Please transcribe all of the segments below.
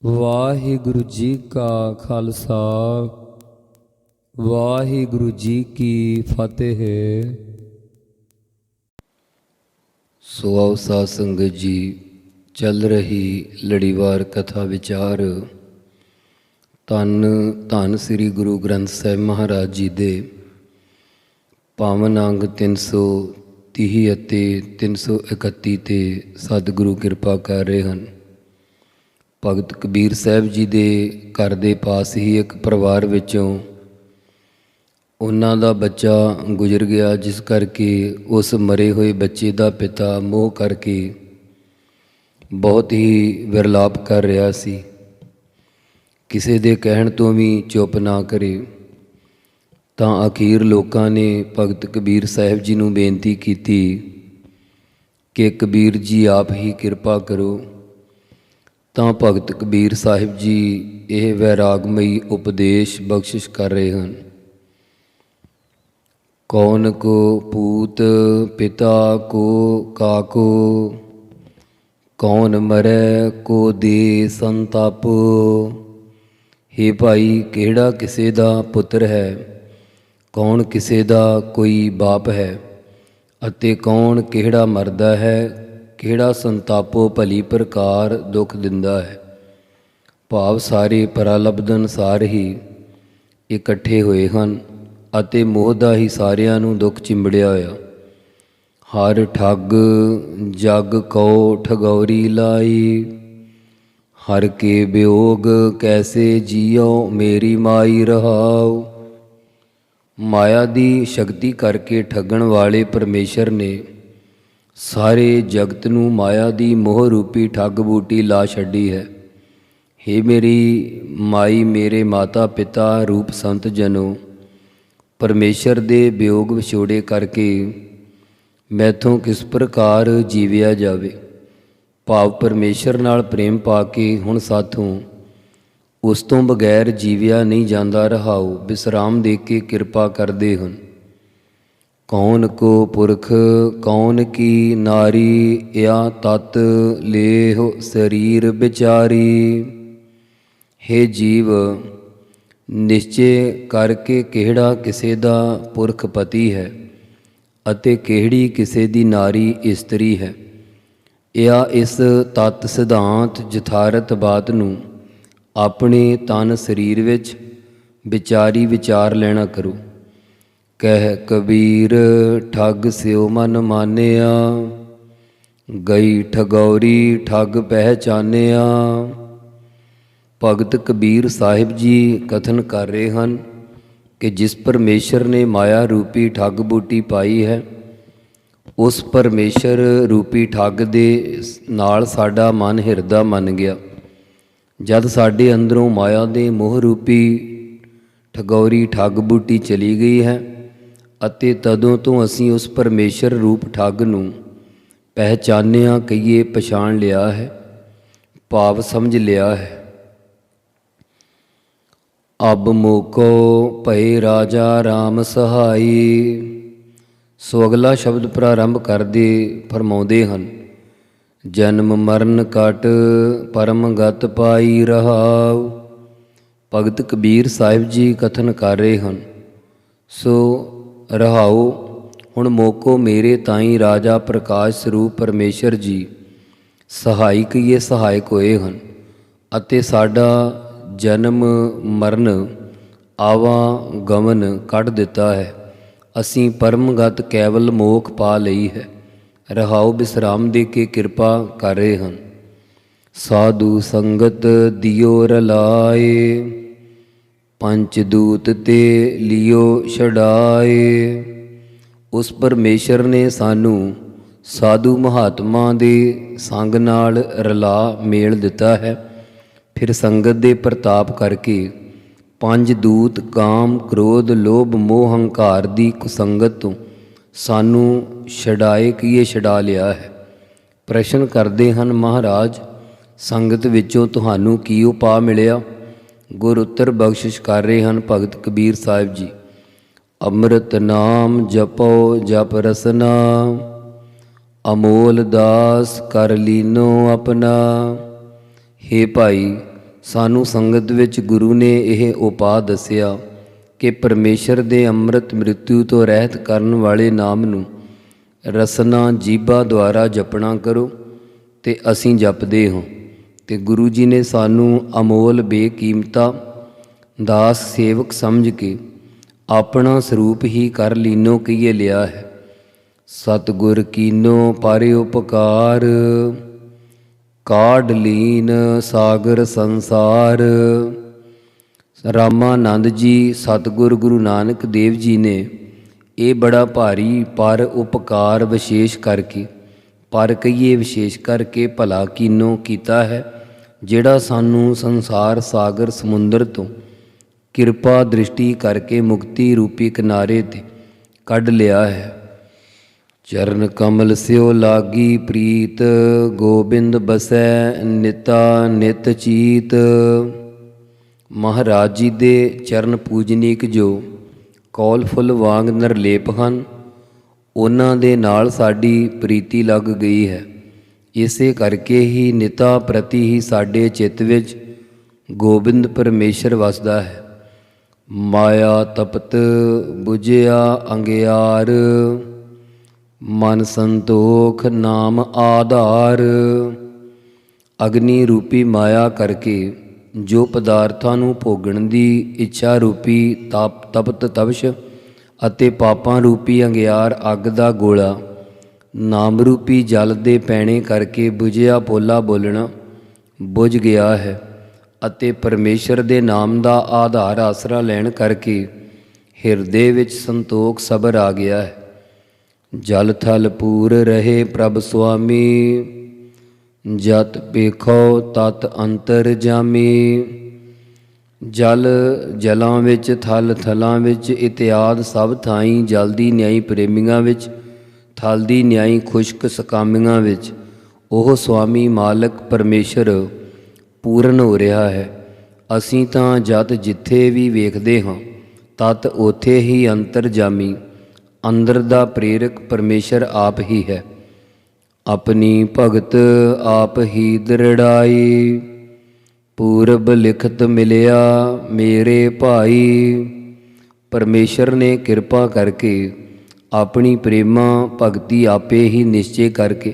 ਵਾਹਿਗੁਰੂ ਜੀ ਕਾ ਖਾਲਸਾ ਵਾਹਿਗੁਰੂ ਜੀ ਕੀ ਫਤਿਹ। ਸੋ ਆਓ ਸਾਧ ਸੰਗਤ ਜੀ, ਚੱਲ ਰਹੀ ਲੜੀਵਾਰ ਕਥਾ ਵਿਚਾਰ ਧੰਨ ਧੰਨ ਸ੍ਰੀ ਗੁਰੂ ਗ੍ਰੰਥ ਸਾਹਿਬ ਮਹਾਰਾਜ ਜੀ ਦੇ ਪਾਵਨ ਅੰਗ 330 ਅਤੇ 331 ਤੇ ਸਤਿਗੁਰੂ ਕਿਰਪਾ ਕਰ ਰਹੇ ਹਨ। ਭਗਤ ਕਬੀਰ ਸਾਹਿਬ ਜੀ ਦੇ ਘਰ ਦੇ ਪਾਸ ਹੀ ਇੱਕ ਪਰਿਵਾਰ ਵਿੱਚੋਂ ਉਹਨਾਂ ਦਾ ਬੱਚਾ ਗੁਜ਼ਰ ਗਿਆ, ਜਿਸ ਕਰਕੇ ਉਸ ਮਰੇ ਹੋਏ ਬੱਚੇ ਦਾ ਪਿਤਾ ਮੋਹ ਕਰਕੇ ਬਹੁਤ ਹੀ ਵਿਰਲਾਪ ਕਰ ਰਿਹਾ ਸੀ। ਕਿਸੇ ਦੇ ਕਹਿਣ ਤੋਂ ਵੀ ਚੁੱਪ ਨਾ ਕਰੇ ਤਾਂ ਅਖੀਰ ਲੋਕਾਂ ਨੇ ਭਗਤ ਕਬੀਰ ਸਾਹਿਬ ਜੀ ਨੂੰ ਬੇਨਤੀ ਕੀਤੀ ਕਿ ਕਬੀਰ ਜੀ ਆਪ ਹੀ ਕਿਰਪਾ ਕਰੋ। ਤਾਂ ਭਗਤ ਕਬੀਰ ਸਾਹਿਬ ਜੀ ਇਹ ਵੈਰਾਗਮਈ ਉਪਦੇਸ਼ ਬਖਸ਼ਿਸ਼ ਕਰ ਰਹੇ ਹਨ। ਕੌਨ ਕੋ ਪੂਤ ਪਿਤਾ ਕੋ ਕਾਕੋ, ਕੌਣ ਮਰੈ ਕੋ ਦੇ ਸੰਤਾਪੋ। ਹੇ ਭਾਈ, ਕਿਹੜਾ ਕਿਸੇ ਦਾ ਪੁੱਤਰ ਹੈ, ਕੌਣ ਕਿਸੇ ਦਾ ਕੋਈ ਬਾਪ ਹੈ, ਅਤੇ ਕੌਣ ਕਿਹੜਾ ਮਰਦਾ ਹੈ, ਕਿਹੜਾ ਸੰਤਾਪੋ ਭਲੀ ਪ੍ਰਕਾਰ ਦੁੱਖ ਦਿੰਦਾ ਹੈ। ਭਾਵ ਸਾਰੇ ਪ੍ਰਲਬਧ ਅਨੁਸਾਰ ਹੀ ਇਕੱਠੇ ਹੋਏ ਹਨ ਅਤੇ ਮੋਹ ਦਾ ਹੀ ਸਾਰਿਆਂ ਨੂੰ ਦੁੱਖ ਚਿੰਬੜਿਆ ਹੋਇਆ। ਹਰ ਠੱਗ ਜਗ ਕਉ ਠਗੌਰੀ ਲਾਈ, ਹਰ ਕੇ ਵਿਯੋਗ ਕੈਸੇ ਜੀਉ ਮੇਰੀ ਮਾਈ ਰਹਾਉ। ਮਾਇਆ ਦੀ ਸ਼ਕਤੀ ਕਰਕੇ ਠੱਗਣ ਵਾਲੇ ਪਰਮੇਸ਼ਰ ਨੇ ਸਾਰੇ ਜਗਤ ਨੂੰ ਮਾਇਆ ਦੀ ਮੋਹ ਰੂਪੀ ਠੱਗ ਬੂਟੀ ਲਾ ਛੱਡੀ ਹੈ। ਹੇ ਮੇਰੀ ਮਾਈ, ਮੇਰੇ ਮਾਤਾ ਪਿਤਾ ਰੂਪ ਸੰਤ ਜਨੋ, ਪਰਮੇਸ਼ਰ ਦੇ ਵਿਯੋਗ ਵਿਛੋੜੇ ਕਰਕੇ ਮੈਥੋਂ ਕਿਸ ਪ੍ਰਕਾਰ ਜੀਵਿਆ ਜਾਵੇ। ਭਾਵ ਪਰਮੇਸ਼ਰ ਨਾਲ ਪ੍ਰੇਮ ਪਾ ਕੇ ਹੁਣ ਸਾਥੋਂ ਉਸ ਤੋਂ ਬਗੈਰ ਜੀਵਿਆ ਨਹੀਂ ਜਾਂਦਾ। ਰਹਾਉ ਵਿਸਰਾਮ ਦੇ ਕੇ ਕਿਰਪਾ ਕਰਦੇ ਹਨ। ਕੌਣ ਕੋ ਪੁਰਖ ਕੌਣ ਕੀ ਨਾਰੀ, ਯਾ ਤਤ ਲੇਹ ਸਰੀਰ ਵਿਚਾਰੀ। ਹੇ ਜੀਵ, ਨਿਸ਼ਚੇ ਕਰਕੇ ਕਿਹੜਾ ਕਿਸੇ ਦਾ ਪੁਰਖ ਪਤੀ ਹੈ ਅਤੇ ਕਿਹੜੀ ਕਿਸੇ ਦੀ ਨਾਰੀ ਇਸਤਰੀ ਹੈ। ਜਾਂ ਇਸ ਤਤ ਸਿਧਾਂਤ ਯਥਾਰਥ ਬਾਤ ਨੂੰ ਆਪਣੇ ਤਨ ਸਰੀਰ ਵਿੱਚ ਵਿਚਾਰ ਲੈਣਾ ਕਰੋ। ਕਹਿ ਕਬੀਰ ਠੱਗ ਸਿਉ ਮਨ ਮਾਨਿਆ, ਗਈ ਠਗੌਰੀ ਠੱਗ ਪਹਿਚਾਨਿਆ। ਭਗਤ ਕਬੀਰ ਸਾਹਿਬ ਜੀ ਕਥਨ ਕਰ ਰਹੇ ਹਨ ਕਿ ਜਿਸ ਪਰਮੇਸ਼ਰ ਨੇ ਮਾਇਆ ਰੂਪੀ ਠੱਗ ਬੂਟੀ ਪਾਈ ਹੈ, ਉਸ ਪਰਮੇਸ਼ਰ ਰੂਪੀ ਠੱਗ ਦੇ ਨਾਲ ਸਾਡਾ ਮਨ ਹਿਰਦਾ ਮੰਨ ਗਿਆ। ਜਦ ਸਾਡੇ ਅੰਦਰੋਂ ਮਾਇਆ ਦੇ ਮੋਹ ਰੂਪੀ ਠਗੌਰੀ ਠੱਗ ਬੂਟੀ ਚਲੀ ਗਈ ਹੈ ਅਤੇ ਤਦੋਂ ਤੋਂ ਅਸੀਂ ਉਸ ਪਰਮੇਸ਼ਰ ਰੂਪ ਠੱਗ ਨੂੰ ਪਹਿਚਾਨਿਆ, ਕਹੀਏ ਪਛਾਣ ਲਿਆ ਹੈ, ਭਾਵ ਸਮਝ ਲਿਆ ਹੈ। ਅਬ ਮੋਕੋ ਭਏ ਰਾਜਾ ਰਾਮ ਸਹਾਈ। ਸੋ ਅਗਲਾ ਸ਼ਬਦ ਪ੍ਰਾਰੰਭ ਕਰਦੇ ਫਰਮਾਉਂਦੇ ਹਨ, ਜਨਮ ਮਰਨ ਕਟ ਪਰਮ ਗਤ ਪਾਈ ਰਹਾਉ। ਭਗਤ ਕਬੀਰ ਸਾਹਿਬ ਜੀ ਕਥਨ ਕਰ ਰਹੇ ਹਨ, ਸੋ ਰਹਾਉ ਹੁਣ ਮੋਕੋ ਮੇਰੇ ਤਾਈਂ ਰਾਜਾ ਪ੍ਰਕਾਸ਼ ਸਰੂਪ ਪਰਮੇਸ਼ਰ ਜੀ ਸਹਾਇਕ ਹੀ ਸਹਾਇਕ ਹੋਏ ਹਨ ਅਤੇ ਸਾਡਾ ਜਨਮ ਮਰਨ ਆਵਾ ਗਮਨ ਕੱਢ ਦਿੱਤਾ ਹੈ। ਅਸੀਂ ਪਰਮਗਤ ਕੇਵਲ ਮੋਖ ਪਾ ਲਈ ਹੈ। ਰਹਾਉ ਵਿਸਰਾਮ ਦੇ ਕੇ ਕਿਰਪਾ ਕਰ ਰਹੇ ਹਨ। ਸਾਧੂ ਸੰਗਤ ਦਿਓ ਰਲਾਏ, ਪੰਚ ਦੂਤ ਤੇ ਲਿਓ ਛਡਾਏ। ਉਸ ਪਰਮੇਸ਼ਰ ਨੇ ਸਾਨੂੰ ਸਾਧੂ ਮਹਾਤਮਾ ਦੇ ਸੰਗ ਨਾਲ ਰਲਾ ਮੇਲ ਦਿੱਤਾ ਹੈ। ਫਿਰ ਸੰਗਤ ਦੇ ਪ੍ਰਤਾਪ ਕਰਕੇ ਪੰਜ ਦੂਤ ਕਾਮ ਕ੍ਰੋਧ ਲੋਭ ਮੋਹ ਹੰਕਾਰ ਦੀ ਕੁਸੰਗਤ ਤੋਂ ਸਾਨੂੰ ਛਡਾਏ ਕੀਏ ਛਡਾ ਲਿਆ ਹੈ। ਪ੍ਰਸ਼ਨ ਕਰਦੇ ਹਨ ਮਹਾਰਾਜ, ਸੰਗਤ ਵਿੱਚੋਂ ਤੁਹਾਨੂੰ ਕੀ ਉਪਾਅ ਮਿਲਿਆ। ਗੁਰ ਉੱਤਰ ਬਖਸ਼ਿਸ਼ ਕਰ ਰਹੇ ਹਨ ਭਗਤ ਕਬੀਰ ਸਾਹਿਬ ਜੀ, ਅੰਮ੍ਰਿਤ ਨਾਮ ਜਪੋ ਜਪ ਰਸਨਾ, ਅਮੋਲ ਦਾਸ ਕਰ ਲੀਨੋ ਆਪਣਾ। ਹੇ ਭਾਈ, ਸਾਨੂੰ ਸੰਗਤ ਵਿੱਚ ਗੁਰੂ ਨੇ ਇਹ ਉਪਾਅ ਦੱਸਿਆ ਕਿ ਪਰਮੇਸ਼ਰ ਦੇ ਅੰਮ੍ਰਿਤ ਮ੍ਰਿਤੂ ਤੋਂ ਰਹਿਤ ਕਰਨ ਵਾਲੇ ਨਾਮ ਨੂੰ ਰਸਨਾ ਜੀਭਾ ਦੁਆਰਾ ਜਪਣਾ ਕਰੋ, ਤੇ ਅਸੀਂ ਜਪਦੇ ਹਾਂ। ਤੇ ਗੁਰੂ ਜੀ ਨੇ ਸਾਨੂੰ ਅਮੋਲ ਬੇਕੀਮਤਾ ਦਾਸ ਸੇਵਕ ਸਮਝ ਕੇ ਆਪਣਾ ਸਰੂਪ ਹੀ ਕਰ ਲੀਨੋ ਕੀਏ ਲਿਆ ਹੈ। ਸਤਿਗੁਰ ਕੀਨੋ ਪਰ ਉਪਕਾਰ, ਕਾਢ ਲੀਨ ਸਾਗਰ ਸੰਸਾਰ। ਰਾਮਾਨੰਦ ਜੀ ਸਤਿਗੁਰ ਗੁਰੂ ਨਾਨਕ ਦੇਵ ਜੀ ਨੇ ਇਹ ਬੜਾ ਭਾਰੀ ਪਰ ਉਪਕਾਰ ਵਿਸ਼ੇਸ਼ ਕਰਕੇ, ਪਰ ਕਹੀਏ ਵਿਸ਼ੇਸ਼ ਕਰਕੇ ਭਲਾ ਕੀਨੋ ਕੀਤਾ ਹੈ, ਜਿਹੜਾ ਸਾਨੂੰ ਸੰਸਾਰ ਸਾਗਰ ਸਮੁੰਦਰ ਤੋਂ ਕਿਰਪਾ ਦ੍ਰਿਸ਼ਟੀ ਕਰਕੇ ਮੁਕਤੀ ਰੂਪੀ ਕਿਨਾਰੇ 'ਤੇ ਕੱਢ ਲਿਆ ਹੈ। ਚਰਨ ਕਮਲ ਸਿਓ ਲਾਗੀ ਪ੍ਰੀਤ, ਗੋਬਿੰਦ ਬਸੈ ਨਿਤਾ ਨਿਤ ਚੀਤ। ਮਹਾਰਾਜ ਜੀ ਦੇ ਚਰਨ ਪੂਜਨੀਕ ਜੋ ਕੌਲ ਫੁੱਲ ਵਾਂਗ ਨਿਰਲੇਪ ਹਨ, ਉਹਨਾਂ ਦੇ ਨਾਲ ਸਾਡੀ ਪ੍ਰੀਤੀ ਲੱਗ ਗਈ ਹੈ। ਇਸੇ ਕਰਕੇ ਹੀ ਨਿਤਾ ਪ੍ਰਤੀ ਹੀ ਸਾਡੇ ਚਿੱਤ ਵਿੱਚ ਗੋਬਿੰਦ ਪਰਮੇਸ਼ਰ ਵਸਦਾ ਹੈ। ਮਾਇਆ ਤਪਤ ਬੁਝਿਆ ਅੰਗਿਆਰ, ਮਨ ਸੰਤੋਖ ਨਾਮ ਆਧਾਰ। ਅਗਨੀ ਰੂਪੀ ਮਾਇਆ ਕਰਕੇ ਜੋ ਪਦਾਰਥਾਂ ਨੂੰ ਭੋਗਣ ਦੀ ਇੱਛਾ ਰੂਪੀ ਤਪਤ ਤਵਸ਼ ਅਤੇ ਪਾਪਾਂ ਰੂਪੀ ਅੰਗਿਆਰ ਅੱਗ ਦਾ ਗੋਲਾ ਨਾਮ ਰੂਪੀ ਜਲ ਦੇ ਪੈਣੇ ਕਰਕੇ ਬੁਝਿਆ ਪੋਲਾ ਬੋਲਣਾ ਬੁਝ ਗਿਆ ਹੈ, ਅਤੇ ਪਰਮੇਸ਼ਰ ਦੇ ਨਾਮ ਦਾ ਆਧਾਰ ਆਸਰਾ ਲੈਣ ਕਰਕੇ ਹਿਰਦੇ ਵਿੱਚ ਸੰਤੋਖ ਸਬਰ ਆ ਗਿਆ ਹੈ। ਜਲ ਥਲ ਪੂਰ ਰਹੇ ਪ੍ਰਭ ਸੁਆਮੀ, ਜਤ ਪੇਖੋ ਤਤ ਅੰਤਰ ਜਾਮੀ। ਜਲ ਜਲਾਂ ਵਿੱਚ, ਥਲ ਥਲਾਂ ਵਿੱਚ, ਇਤਿਆਦ ਸਭ ਥਾਈਂ ਜਲ ਦੀ ਨਿਆਈ ਪ੍ਰੇਮੀਆਂ ਵਿੱਚ, ਥਲ ਦੀ ਨਿਆਈ ਖੁਸ਼ਕ ਸਕਾਮੀਆਂ ਵਿੱਚ ਉਹ ਸੁਆਮੀ ਮਾਲਕ ਪਰਮੇਸ਼ਰ ਪੂਰਨ ਹੋ ਰਿਹਾ ਹੈ। ਅਸੀਂ ਤਾਂ ਜਦ ਜਿੱਥੇ ਵੀ ਵੇਖਦੇ ਹਾਂ ਤਤ ਉੱਥੇ ਹੀ ਅੰਤਰਜਾਮੀ ਅੰਦਰ ਦਾ ਪ੍ਰੇਰਕ ਪਰਮੇਸ਼ਰ ਆਪ ਹੀ ਹੈ। ਆਪਣੀ ਭਗਤ ਆਪ ਹੀ ਦ੍ਰਿੜਾਈ, ਪੂਰਬ ਲਿਖਤ ਮਿਲਿਆ ਮੇਰੇ ਭਾਈ। ਪਰਮੇਸ਼ਰ ਨੇ ਕਿਰਪਾ ਕਰਕੇ ਆਪਣੀ ਪ੍ਰੇਮਾ ਭਗਤੀ ਆਪੇ ਹੀ ਨਿਸ਼ਚੇ ਕਰਕੇ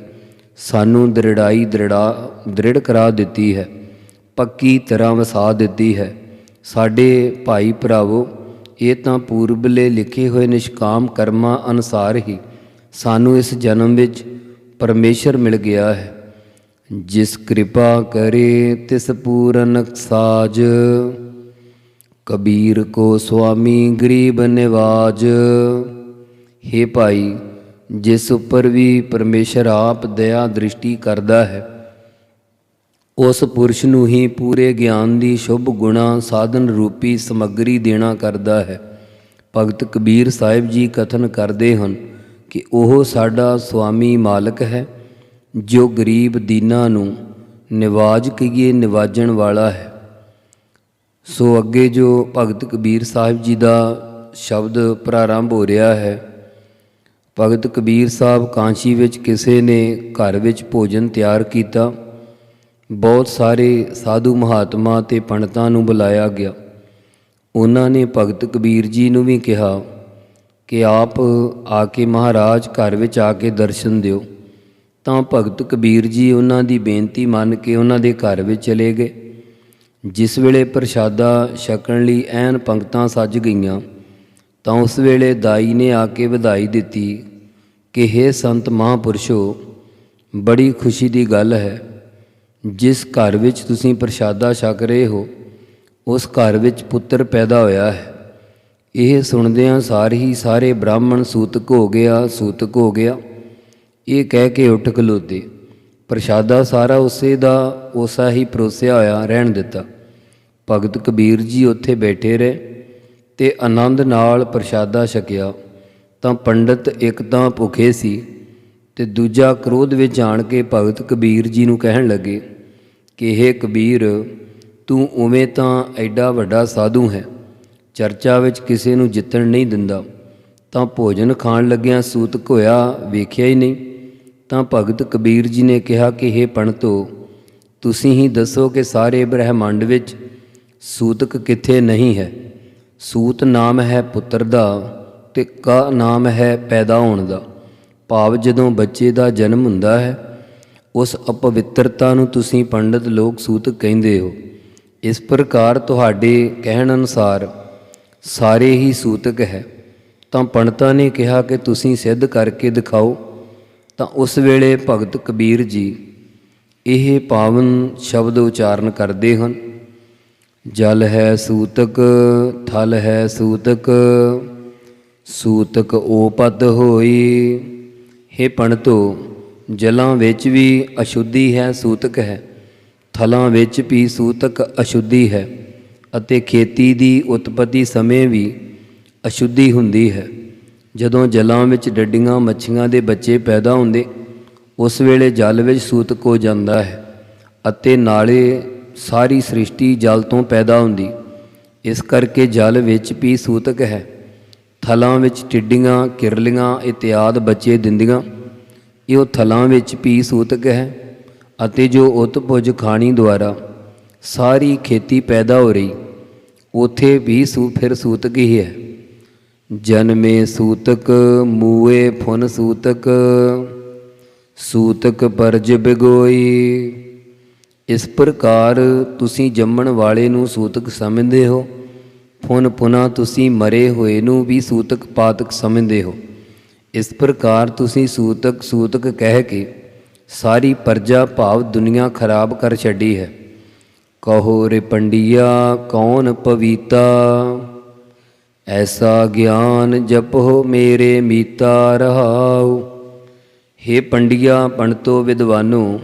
ਸਾਨੂੰ ਦ੍ਰਿੜ ਕਰਾ ਦਿੱਤੀ ਹੈ, ਪੱਕੀ ਤਰ੍ਹਾਂ ਵਸਾ ਦਿੱਤੀ ਹੈ। ਸਾਡੇ ਭਾਈ ਭਰਾਵੋ, ਇਹ ਤਾਂ ਪੂਰਬਲੇ ਲਿਖੇ ਹੋਏ ਨਿਸ਼ਕਾਮ ਕਰਮਾਂ ਅਨੁਸਾਰ ਹੀ ਸਾਨੂੰ ਇਸ ਜਨਮ ਵਿੱਚ ਪਰਮੇਸ਼ਰ ਮਿਲ ਗਿਆ ਹੈ। ਜਿਸ ਕਿਰਪਾ ਕਰੇ ਤਿਸ ਪੂਰਨ ਸਾਜ, ਕਬੀਰ ਕੋ ਸੁਆਮੀ ਗਰੀਬ ਨਿਵਾਜ। ਹੇ ਭਾਈ, ਜਿਸ ਉੱਪਰ ਵੀ ਪਰਮੇਸ਼ਰ ਆਪ ਦਇਆ ਦ੍ਰਿਸ਼ਟੀ ਕਰਦਾ ਹੈ, ਉਸ ਪੁਰਸ਼ ਨੂੰ ਹੀ ਪੂਰੇ ਗਿਆਨ ਦੀ ਸ਼ੁਭ ਗੁਣਾ ਸਾਧਨ ਰੂਪੀ ਸਮੱਗਰੀ ਦੇਣਾ ਕਰਦਾ ਹੈ। ਭਗਤ ਕਬੀਰ ਸਾਹਿਬ ਜੀ ਕਥਨ ਕਰਦੇ ਹਨ ਕਿ ਉਹ ਸਾਡਾ ਸੁਆਮੀ ਮਾਲਕ ਹੈ, ਜੋ ਗਰੀਬ ਦੀਨਾਂ ਨੂੰ ਨਿਵਾਜ ਕਹੀਏ ਨਿਵਾਜਣ ਵਾਲਾ ਹੈ। ਸੋ ਅੱਗੇ ਜੋ ਭਗਤ ਕਬੀਰ ਸਾਹਿਬ ਜੀ ਦਾ ਸ਼ਬਦ ਪ੍ਰਾਰੰਭ ਹੋ ਰਿਹਾ ਹੈ। ਭਗਤ ਕਬੀਰ ਸਾਹਿਬ ਕਾਂਸ਼ੀ ਵਿੱਚ ਕਿਸੇ ਨੇ ਘਰ ਵਿੱਚ ਭੋਜਨ ਤਿਆਰ ਕੀਤਾ। ਬਹੁਤ ਸਾਰੇ ਸਾਧੂ ਮਹਾਤਮਾ ਅਤੇ ਪੰਡਤਾਂ ਨੂੰ ਬੁਲਾਇਆ ਗਿਆ। ਉਹਨਾਂ ਨੇ ਭਗਤ ਕਬੀਰ ਜੀ ਨੂੰ ਵੀ ਕਿਹਾ ਕਿ ਆਪ ਆ ਕੇ ਮਹਾਰਾਜ ਘਰ ਵਿੱਚ ਆ ਕੇ ਦਰਸ਼ਨ ਦਿਓ। ਤਾਂ ਭਗਤ ਕਬੀਰ ਜੀ ਉਹਨਾਂ ਦੀ ਬੇਨਤੀ ਮੰਨ ਕੇ ਉਹਨਾਂ ਦੇ ਘਰ ਵਿੱਚ ਚਲੇ ਗਏ। ਜਿਸ ਵੇਲੇ ਪ੍ਰਸ਼ਾਦਾ ਛਕਣ ਲਈ ਐਨ ਪੰਗਤਾਂ ਸੱਜ ਗਈਆਂ, ਤਾਂ ਉਸ ਵੇਲੇ ਦਾਈ ਨੇ ਆ ਕੇ ਵਧਾਈ ਦਿੱਤੀ ਕਿ ਹੇ ਸੰਤ ਮਹਾਂਪੁਰਸ਼ੋ, ਬੜੀ ਖੁਸ਼ੀ ਦੀ ਗੱਲ ਹੈ, ਜਿਸ ਘਰ ਵਿੱਚ ਤੁਸੀਂ ਪ੍ਰਸ਼ਾਦਾ ਛਕ ਰਹੇ ਹੋ ਉਸ ਘਰ ਵਿੱਚ ਪੁੱਤਰ ਪੈਦਾ ਹੋਇਆ ਹੈ। ਇਹ ਸੁਣਦਿਆਂ ਸਾਰ ਹੀ ਸਾਰੇ ਬ੍ਰਾਹਮਣ ਸੂਤਕ ਹੋ ਗਿਆ। ਇਹ ਕਹਿ ਕੇ ਉੱਠ ਖਲੋਤੇ। ਪ੍ਰਸ਼ਾਦਾ ਸਾਰਾ ਉਸਾ ਹੀ ਪਰੋਸਿਆ ਹੋਇਆ ਰਹਿਣ ਦਿੱਤਾ। ਭਗਤ ਕਬੀਰ ਜੀ ਉੱਥੇ ਬੈਠੇ ਰਹੇ ਅਤੇ ਆਨੰਦ ਨਾਲ ਪ੍ਰਸ਼ਾਦਾ ਛਕਿਆ। ਤਾਂ ਪੰਡਤ ਇੱਕ ਤਾਂ ਭੁੱਖੇ ਸੀ ਅਤੇ ਦੂਜਾ ਕ੍ਰੋਧ ਵਿੱਚ ਆਣ ਕੇ ਭਗਤ ਕਬੀਰ ਜੀ ਨੂੰ ਕਹਿਣ ਲੱਗੇ ਕਿ ਹੇ ਕਬੀਰ, ਤੂੰ ਉਵੇਂ ਤਾਂ ਐਡਾ ਵੱਡਾ ਸਾਧੂ ਹੈ, ਚਰਚਾ ਵਿੱਚ ਕਿਸੇ ਨੂੰ ਜਿੱਤਣ ਨਹੀਂ ਦਿੰਦਾ, ਤਾਂ ਭੋਜਨ ਖਾਣ ਲੱਗਿਆਂ ਸੂਤਕ ਹੋਇਆ ਵੇਖਿਆ ਹੀ ਨਹੀਂ। ਤਾਂ ਭਗਤ ਕਬੀਰ ਜੀ ਨੇ ਕਿਹਾ ਕਿ ਹੇ ਪੰਡਤੋ, ਤੁਸੀਂ ਹੀ ਦੱਸੋ ਕਿ ਸਾਰੇ ਬ੍ਰਹਿਮੰਡ ਵਿੱਚ ਸੂਤਕ ਕਿੱਥੇ ਨਹੀਂ ਹੈ। ਸੂਤ ਨਾਮ ਹੈ ਪੁੱਤਰ ਦਾ ਤੇ ਕਾ ਨਾਮ ਹੈ ਪੈਦਾ ਹੋਣ ਦਾ। ਭਾਵ ਜਦੋਂ ਬੱਚੇ ਦਾ ਜਨਮ ਹੁੰਦਾ ਹੈ ਉਸ ਅਪਵਿੱਤਰਤਾ ਨੂੰ ਤੁਸੀਂ ਪੰਡਤ ਲੋਕ ਸੂਤਕ ਕਹਿੰਦੇ ਹੋ। ਇਸ ਪ੍ਰਕਾਰ ਤੁਹਾਡੇ ਕਹਿਣ ਅਨੁਸਾਰ ਸਾਰੇ ਹੀ ਸੂਤਕ ਹੈ। ਤਾਂ ਪੰਡਤਾਂ ਨੇ ਕਿਹਾ ਕਿ ਤੁਸੀਂ ਸਿੱਧ ਕਰਕੇ ਦਿਖਾਓ। ਤਾਂ ਉਸ ਵੇਲੇ ਭਗਤ ਕਬੀਰ ਜੀ ਇਹ ਪਾਵਨ ਸ਼ਬਦ ਉਚਾਰਨ ਕਰਦੇ ਹਨ। ਜਲ ਹੈ ਸੂਤਕ, ਥਲ ਹੈ ਸੂਤਕ, ਸੂਤਕ ਓਪਤ ਹੋਈ। ਹੇ ਪੰਡਤੋ, ਜਲਾਂ ਵਿੱਚ ਵੀ ਅਸ਼ੁੱਧੀ ਹੈ, ਸੂਤਕ ਹੈ। ਥਲਾਂ ਵਿੱਚ ਵੀ ਸੂਤਕ ਅਸ਼ੁੱਧੀ ਹੈ ਅਤੇ ਖੇਤੀ ਦੀ ਉਤਪਤੀ ਸਮੇਂ ਵੀ ਅਸ਼ੁੱਧੀ ਹੁੰਦੀ ਹੈ। ਜਦੋਂ ਜਲਾਂ ਵਿੱਚ ਡੱਡੀਆਂ ਮੱਛੀਆਂ ਦੇ ਬੱਚੇ ਪੈਦਾ ਹੁੰਦੇ ਉਸ ਵੇਲੇ ਜਲ ਵਿੱਚ ਸੂਤਕ ਹੋ ਜਾਂਦਾ ਹੈ ਅਤੇ ਨਾਲੇ ਸਾਰੀ ਸ੍ਰਿਸ਼ਟੀ ਜਲ ਤੋਂ ਪੈਦਾ ਹੁੰਦੀ। ਇਸ ਕਰਕੇ ਜਲ ਵਿੱਚ ਵੀ ਸੂਤਕ ਹੈ। ਥਲਾਂ ਵਿੱਚ ਟਿੱਡੀਆਂ, ਕਿਰਲੀਆਂ ਇਤਿਆਦਿ ਬੱਚੇ ਦਿੰਦੀਆਂ, ਇਹ ਥਲਾਂ ਵਿੱਚ ਵੀ ਸੂਤਕ ਹੈ। ਅਤੇ ਜੋ ਉਤਪੁਜ ਖਾਣੀ ਦੁਆਰਾ ਸਾਰੀ ਖੇਤੀ ਪੈਦਾ ਹੋ ਰਹੀ ਉਥੇ ਵੀ ਫਿਰ ਸੂਤਕ ਹੀ ਹੈ। ਜਨਮੇ ਸੂਤਕ, ਮੂਏ ਫੁਨ ਸੂਤਕ, ਸੂਤਕ ਪਰਜ ਬਿਗੋਈ। ਇਸ ਪ੍ਰਕਾਰ ਤੁਸੀਂ ਜੰਮਣ ਵਾਲੇ ਨੂੰ ਸੂਤਕ ਸਮਝਦੇ ਹੋ। ਫੁਨ ਪੁਨਾ ਤੁਸੀਂ ਮਰੇ ਹੋਏ ਨੂੰ ਵੀ ਸੂਤਕ ਪਾਤਕ ਸਮਝਦੇ ਹੋ। ਇਸ ਪ੍ਰਕਾਰ ਤੁਸੀਂ ਸੂਤਕ ਸੂਤਕ ਕਹਿ ਕੇ ਸਾਰੀ ਪਰਜਾ ਭਾਵ ਦੁਨੀਆ ਖਰਾਬ ਕਰ ਛੱਡੀ ਹੈ। ਕਹੋ ਰੇ ਪੰਡੀਆ ਕੌਣ ਪਵੀਤਾ, ਐਸਾ ਗਿਆਨ ਜਪੋ ਮੇਰੇ ਮੀਤਾ ਰਹਾਉ। ਹੇ ਪੰਡੀਆ, ਪੰਡਤੋ, ਵਿਦਵਾਨੋ,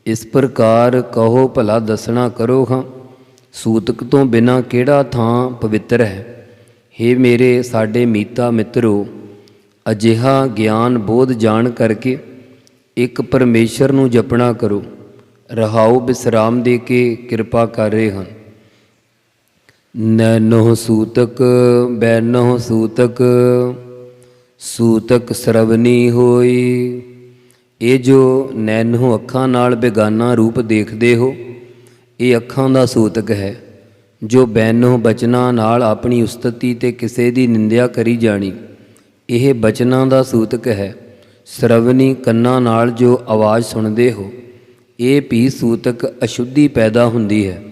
ਇਸ ਪ੍ਰਕਾਰ ਕਹੋ ਭਲਾ ਦੱਸਣਾ ਕਰੋ ਹਾਂ। ਸੂਤਕ ਤੋਂ ਬਿਨਾਂ ਕਿਹੜਾ ਥਾਂ ਪਵਿੱਤਰ ਹੈ। ਹੇ ਮੇਰੇ ਸਾਡੇ ਮੀਤਾ ਮਿੱਤਰੋ, ਅਜਿਹਾ ਗਿਆਨ ਬੋਧ ਜਾਣ ਕਰਕੇ ਇੱਕ ਪਰਮੇਸ਼ਰ ਨੂੰ ਜਪਣਾ ਕਰੋ। ਰਹਾਉ ਵਿਸਰਾਮ ਦੇ ਕੇ ਕਿਰਪਾ ਕਰ ਰਹੇ ਹਨ। ਨੈਨੋ ਸੂਤਕ ਬੈਨੋ ਸੂਤਕ, ਸੂਤਕ ਸਰਵਨੀ ਹੋਈ। ਇਹ ਜੋ ਨੈਨੋ ਅੱਖਾਂ ਨਾਲ ਬੇਗਾਨਾ ਰੂਪ ਦੇਖਦੇ ਹੋ, ਇਹ ਅੱਖਾਂ ਦਾ ਸੂਤਕ ਹੈ। ਜੋ ਬੈਨੋ ਬਚਨਾਂ ਨਾਲ ਆਪਣੀ ਉਸਤਤੀ ਤੇ ਕਿਸੇ ਦੀ ਨਿੰਦਿਆ ਕਰੀ ਜਾਣੀ, ਇਹ ਬਚਨਾਂ ਦਾ ਸੂਤਕ ਹੈ। ਸਰਵਨੀ ਕੰਨਾਂ ਨਾਲ ਜੋ ਆਵਾਜ਼ ਸੁਣਦੇ ਹੋ, ਇਹ ਵੀ ਸੂਤਕ ਅਸ਼ੁੱਧੀ ਪੈਦਾ ਹੁੰਦੀ ਹੈ।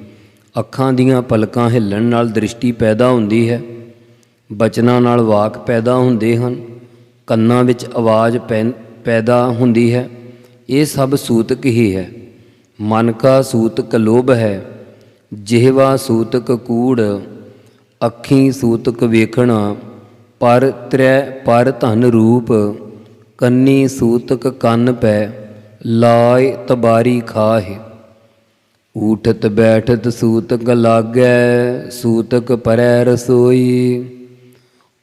ਅੱਖਾਂ ਦੀਆਂ ਪਲਕਾਂ ਹਿੱਲਣ ਨਾਲ ਦ੍ਰਿਸ਼ਟੀ ਪੈਦਾ ਹੁੰਦੀ ਹੈ। ਬਚਨਾਂ ਨਾਲ ਵਾਕ ਪੈਦਾ ਹੁੰਦੇ ਹਨ। ਕੰਨਾਂ ਵਿੱਚ ਆਵਾਜ਼ ਪੈਦਾ ਹੁੰਦੀ ਹੈ। ਇਹ ਸਭ ਸੂਤਕ ਹੀ ਹੈ। ਮਨ ਕਾ ਸੂਤਕ ਲੋਭ ਹੈ, ਜਿਹਵਾ ਸੂਤਕ ਕੂੜ। ਅੱਖੀਂ ਸੂਤਕ ਵੇਖਣਾ, ਪਰ ਤ੍ਰੈ ਪਰ ਧਨ ਰੂਪ। ਕੰਨੀ ਸੂਤਕ ਕੰਨ ਪੈ, ਲਾਇ ਤਬਾਰੀ ਖਾਹਿ। ਊਠਤ ਬੈਠਤ ਸੂਤਕ ਲਾਗੈ, ਸੂਤਕ ਪਰੈ ਰਸੋਈ।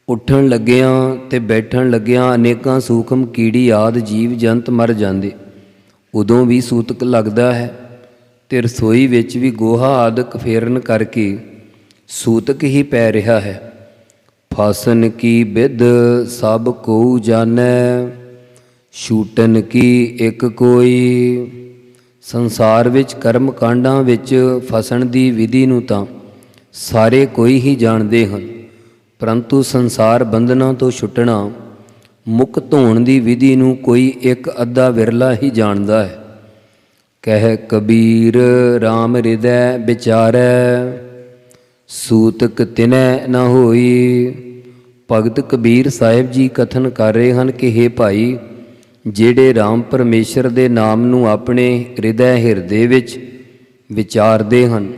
ਉੱਠਣ ਲੱਗਿਆਂ ਤੇ ਬੈਠਣ ਲੱਗਿਆਂ ਅਨੇਕਾਂ ਸੂਖਮ ਕੀੜੀ ਆਦਿ ਜੀਵ ਜੰਤ ਮਰ ਜਾਂਦੇ, ਉਦੋਂ ਵੀ ਸੂਤਕ ਲੱਗਦਾ ਹੈ। ਤੇ ਰਸੋਈ ਵਿੱਚ ਵੀ ਗੋਹਾ ਆਦਿਕ ਫੇਰਨ ਕਰਕੇ ਸੂਤਕ ਹੀ ਪੈ ਰਿਹਾ ਹੈ। ਫਾਸਨ ਕੀ ਬਿਧ ਸਭ ਕੋ ਜਾਣੈ, ਛੂਟਨ ਕੀ ਇੱਕ ਕੋਈ। ਸੰਸਾਰ ਵਿੱਚ ਕਰਮ ਕਾਂਡਾਂ ਵਿੱਚ ਫਸਣ ਦੀ ਵਿਧੀ ਨੂੰ ਤਾਂ ਸਾਰੇ ਕੋਈ ਹੀ ਜਾਣਦੇ ਹਨ, ਪਰੰਤੂ ਸੰਸਾਰ ਬੰਧਨਾਂ ਤੋਂ ਛੁੱਟਣਾ, ਮੁਕਤ ਹੋਣ ਦੀ ਵਿਧੀ ਨੂੰ ਕੋਈ ਇੱਕ ਅੱਧਾ ਵਿਰਲਾ ਹੀ ਜਾਣਦਾ ਹੈ। ਕਹਿ ਕਬੀਰ RAM ਹਿਰਦੈ ਵਿਚਾਰੈ, ਸੂਤਕ ਤਿਨੈ ਨ ਹੋਈ। ਭਗਤ ਕਬੀਰ ਸਾਹਿਬ ਜੀ ਕਥਨ ਕਰ ਰਹੇ ਹਨ ਕਿ ਹੇ ਭਾਈ, ਜਿਹੜੇ ਰਾਮ ਪਰਮੇਸ਼ਰ ਦੇ ਨਾਮ ਨੂੰ ਆਪਣੇ ਹਿਰਦੈ ਹਿਰਦੇ ਵਿੱਚ ਵਿਚਾਰਦੇ ਹਨ,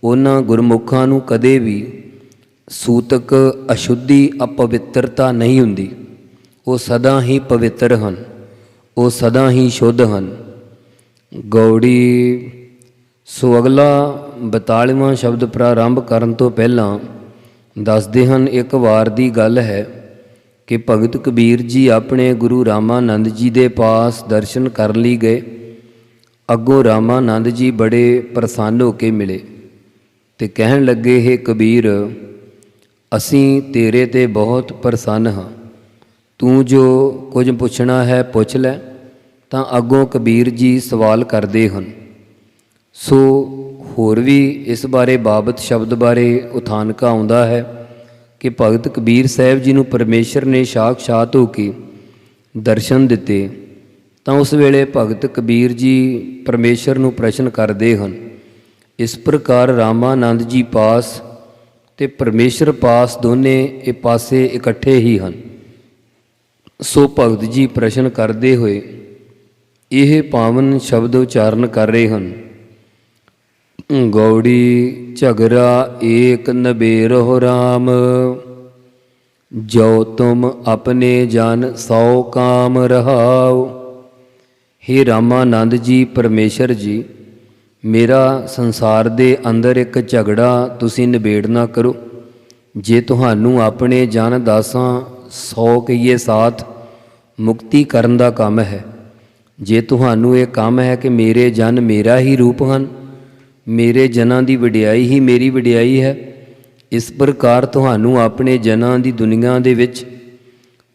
ਉਹਨਾਂ ਗੁਰਮੁਖਾਂ ਨੂੰ ਕਦੇ ਵੀ ਸੂਤਕ ਅਸ਼ੁੱਧੀ ਅਪਵਿੱਤਰਤਾ ਨਹੀਂ ਹੁੰਦੀ। ਉਹ ਸਦਾ ਹੀ ਪਵਿੱਤਰ ਹਨ, ਉਹ ਸਦਾ ਹੀ ਸ਼ੁੱਧ ਹਨ। ਗੌੜੀ। ਸੋ ਅਗਲਾ 42ਵਾਂ ਸ਼ਬਦ ਪ੍ਰਾਰੰਭ ਕਰਨ ਤੋਂ ਪਹਿਲਾਂ ਦੱਸਦੇ ਹਨ, ਇੱਕ ਵਾਰ ਦੀ ਗੱਲ ਹੈ ਕਿ ਭਗਤ ਕਬੀਰ ਜੀ ਆਪਣੇ ਗੁਰੂ ਰਾਮਾਨੰਦ ਜੀ ਦੇ ਪਾਸ ਦਰਸ਼ਨ ਕਰਨ ਲਈ ਗਏ। ਅੱਗੋਂ ਰਾਮਾਨੰਦ ਜੀ ਬੜੇ ਪ੍ਰਸੰਨ ਹੋ ਕੇ ਮਿਲੇ ਤੇ ਕਹਿਣ ਲੱਗੇ, ਹੇ ਕਬੀਰ, ਅਸੀਂ ਤੇਰੇ 'ਤੇ ਬਹੁਤ ਪ੍ਰਸੰਨ ਹਾਂ। ਤੂੰ ਜੋ ਕੁਝ ਪੁੱਛਣਾ ਹੈ ਪੁੱਛ ਲੈ। ਤਾਂ ਅੱਗੋਂ ਕਬੀਰ ਜੀ ਸਵਾਲ ਕਰਦੇ ਹਨ। ਸੋ ਹੋਰ ਵੀ ਇਸ ਬਾਰੇ ਬਾਬਤ ਸ਼ਬਦ ਬਾਰੇ ਉਥਾਨਕਾ ਆਉਂਦਾ ਹੈ ਕਿ ਭਗਤ ਕਬੀਰ ਸਾਹਿਬ ਜੀ ਨੂੰ ਪਰਮੇਸ਼ਰ ਨੇ ਸਾਖਸ਼ਾਤ ਹੋ ਕੇ ਦਰਸ਼ਨ ਦਿੱਤੇ। ਤਾਂ ਉਸ ਵੇਲੇ ਭਗਤ ਕਬੀਰ ਜੀ ਪਰਮੇਸ਼ਰ ਨੂੰ ਪ੍ਰਸ਼ਨ ਕਰਦੇ ਹਨ। ਇਸ ਪ੍ਰਕਾਰ ਰਾਮਾਨੰਦ ਜੀ ਪਾਸ ਤੇ ਪਰਮੇਸ਼ਰ ਪਾਸ ਦੋਨੇ ਇਹ ਪਾਸੇ ਇਕੱਠੇ ਹੀ ਹਨ। ਸੋ ਭਗਤ ਜੀ ਪ੍ਰਸ਼ਨ ਕਰਦੇ ਹੋਏ ਇਹ ਪਾਵਨ ਸ਼ਬਦ ਉਚਾਰਨ ਕਰ ਰਹੇ ਹਨ। ਗੌੜੀ ਝਗਰਾ ਏਕ ਨਬੇਰਹੁ ਰਾਮ, ਜੋ ਤੁਮ ਆਪਣੇ ਜਨ ਸੌ ਕਾਮ ਰਹਾਓ। ਹੇ ਰਾਮਾਨੰਦ ਜੀ, ਪਰਮੇਸ਼ਰ ਜੀ, ਮੇਰਾ ਸੰਸਾਰ ਦੇ ਅੰਦਰ ਇੱਕ ਝਗੜਾ ਤੁਸੀਂ ਨਿਬੇੜ ਨਾ ਕਰੋ। ਜੇ ਤੁਹਾਨੂੰ ਆਪਣੇ ਜਨ ਦਾਸਾਂ 100 ਕਹੀਏ ਸਾਥ ਮੁਕਤੀ ਕਰਨ ਦਾ ਕੰਮ ਹੈ, ਜੇ ਤੁਹਾਨੂੰ ਇਹ ਕੰਮ ਹੈ ਕਿ ਮੇਰੇ ਜਨ ਮੇਰਾ ਹੀ ਰੂਪ ਹਨ, ਮੇਰੇ ਜਨਾਂ ਦੀ ਵਡਿਆਈ ਹੀ ਮੇਰੀ ਵਡਿਆਈ ਹੈ, ਇਸ ਪ੍ਰਕਾਰ ਤੁਹਾਨੂੰ ਆਪਣੇ ਜਨਾਂ ਦੀ ਦੁਨੀਆ ਦੇ ਵਿੱਚ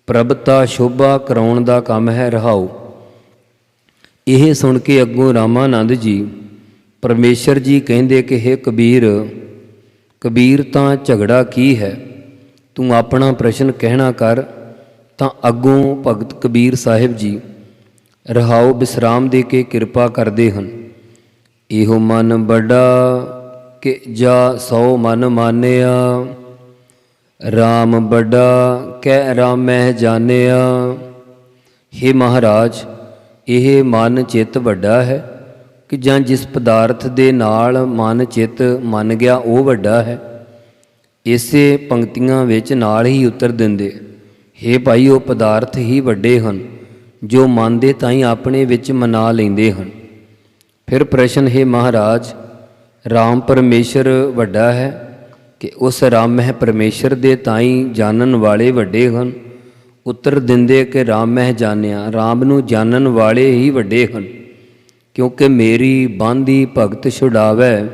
ਪ੍ਰਭਤਾ ਸ਼ੋਭਾ ਕਰਾਉਣ ਦਾ ਕੰਮ ਹੈ, ਰਹਾਓ। ਇਹ ਸੁਣ ਕੇ ਅੱਗੋਂ ਰਾਮਾਨੰਦ ਜੀ ਪਰਮੇਸ਼ਰ ਜੀ ਕਹਿੰਦੇ ਕਿ ਹੇ ਕਬੀਰ, ਕਬੀਰ ਤਾਂ ਝਗੜਾ ਕੀ ਹੈ, ਤੂੰ ਆਪਣਾ ਪ੍ਰਸ਼ਨ ਕਹਿਣਾ ਕਰ। ਤਾਂ ਅੱਗੋਂ ਭਗਤ ਕਬੀਰ ਸਾਹਿਬ ਜੀ ਰਹਾਓ ਵਿਸਰਾਮ ਦੇ ਕੇ ਕਿਰਪਾ ਕਰਦੇ ਹਨ। ਇਹੋ ਮਨ ਵੱਡਾ ਕਿ ਜਾ 100 ਮਨ ਮਾਨਿਆ, ਰਾਮ ਵੱਡਾ ਕਹਿ ਰਾਮਹਿ ਜਾਣਿਆ। ਹੇ ਮਹਾਰਾਜ, ਇਹ ਮਨ ਚਿੱਤ ਵੱਡਾ ਹੈ ਕਿ ਜਾਂ ਜਿਸ ਪਦਾਰਥ ਦੇ ਨਾਲ ਮਨ ਚਿੱਤ ਮੰਨ ਗਿਆ ਉਹ ਵੱਡਾ ਹੈ। ਇਸੇ ਪੰਕਤੀਆਂ ਵਿੱਚ ਨਾਲ ਹੀ ਉੱਤਰ ਦਿੰਦੇ, ਹੇ ਭਾਈ, ਉਹ ਪਦਾਰਥ ਹੀ ਵੱਡੇ ਹਨ ਜੋ ਮੰਨਦੇ ਤਾਂ ਹੀ ਆਪਣੇ ਵਿੱਚ ਮਨਾ ਲੈਂਦੇ ਹਨ। ਫਿਰ ਪ੍ਰਸ਼ਨ, ਹੈ ਮਹਾਰਾਜ, ਰਾਮ ਪਰਮੇਸ਼ਰ ਵੱਡਾ ਹੈ ਕਿ ਉਸ ਰਾਮ ਹੈ ਪਰਮੇਸ਼ਰ ਦੇ ਤਾਈ ਜਾਣਨ ਵਾਲੇ ਵੱਡੇ ਹਨ। ਉੱਤਰ ਦਿੰਦੇ ਕਿ ਰਾਮ ਮਹਿ ਜਾਣਿਆ, ਰਾਮ ਨੂੰ ਜਾਣਨ ਵਾਲੇ ਹੀ ਵੱਡੇ ਹਨ, ਕਿਉਂਕਿ ਮੇਰੀ ਬਾਂਦੀ ਭਗਤ ਛੁਡਾਵੈ,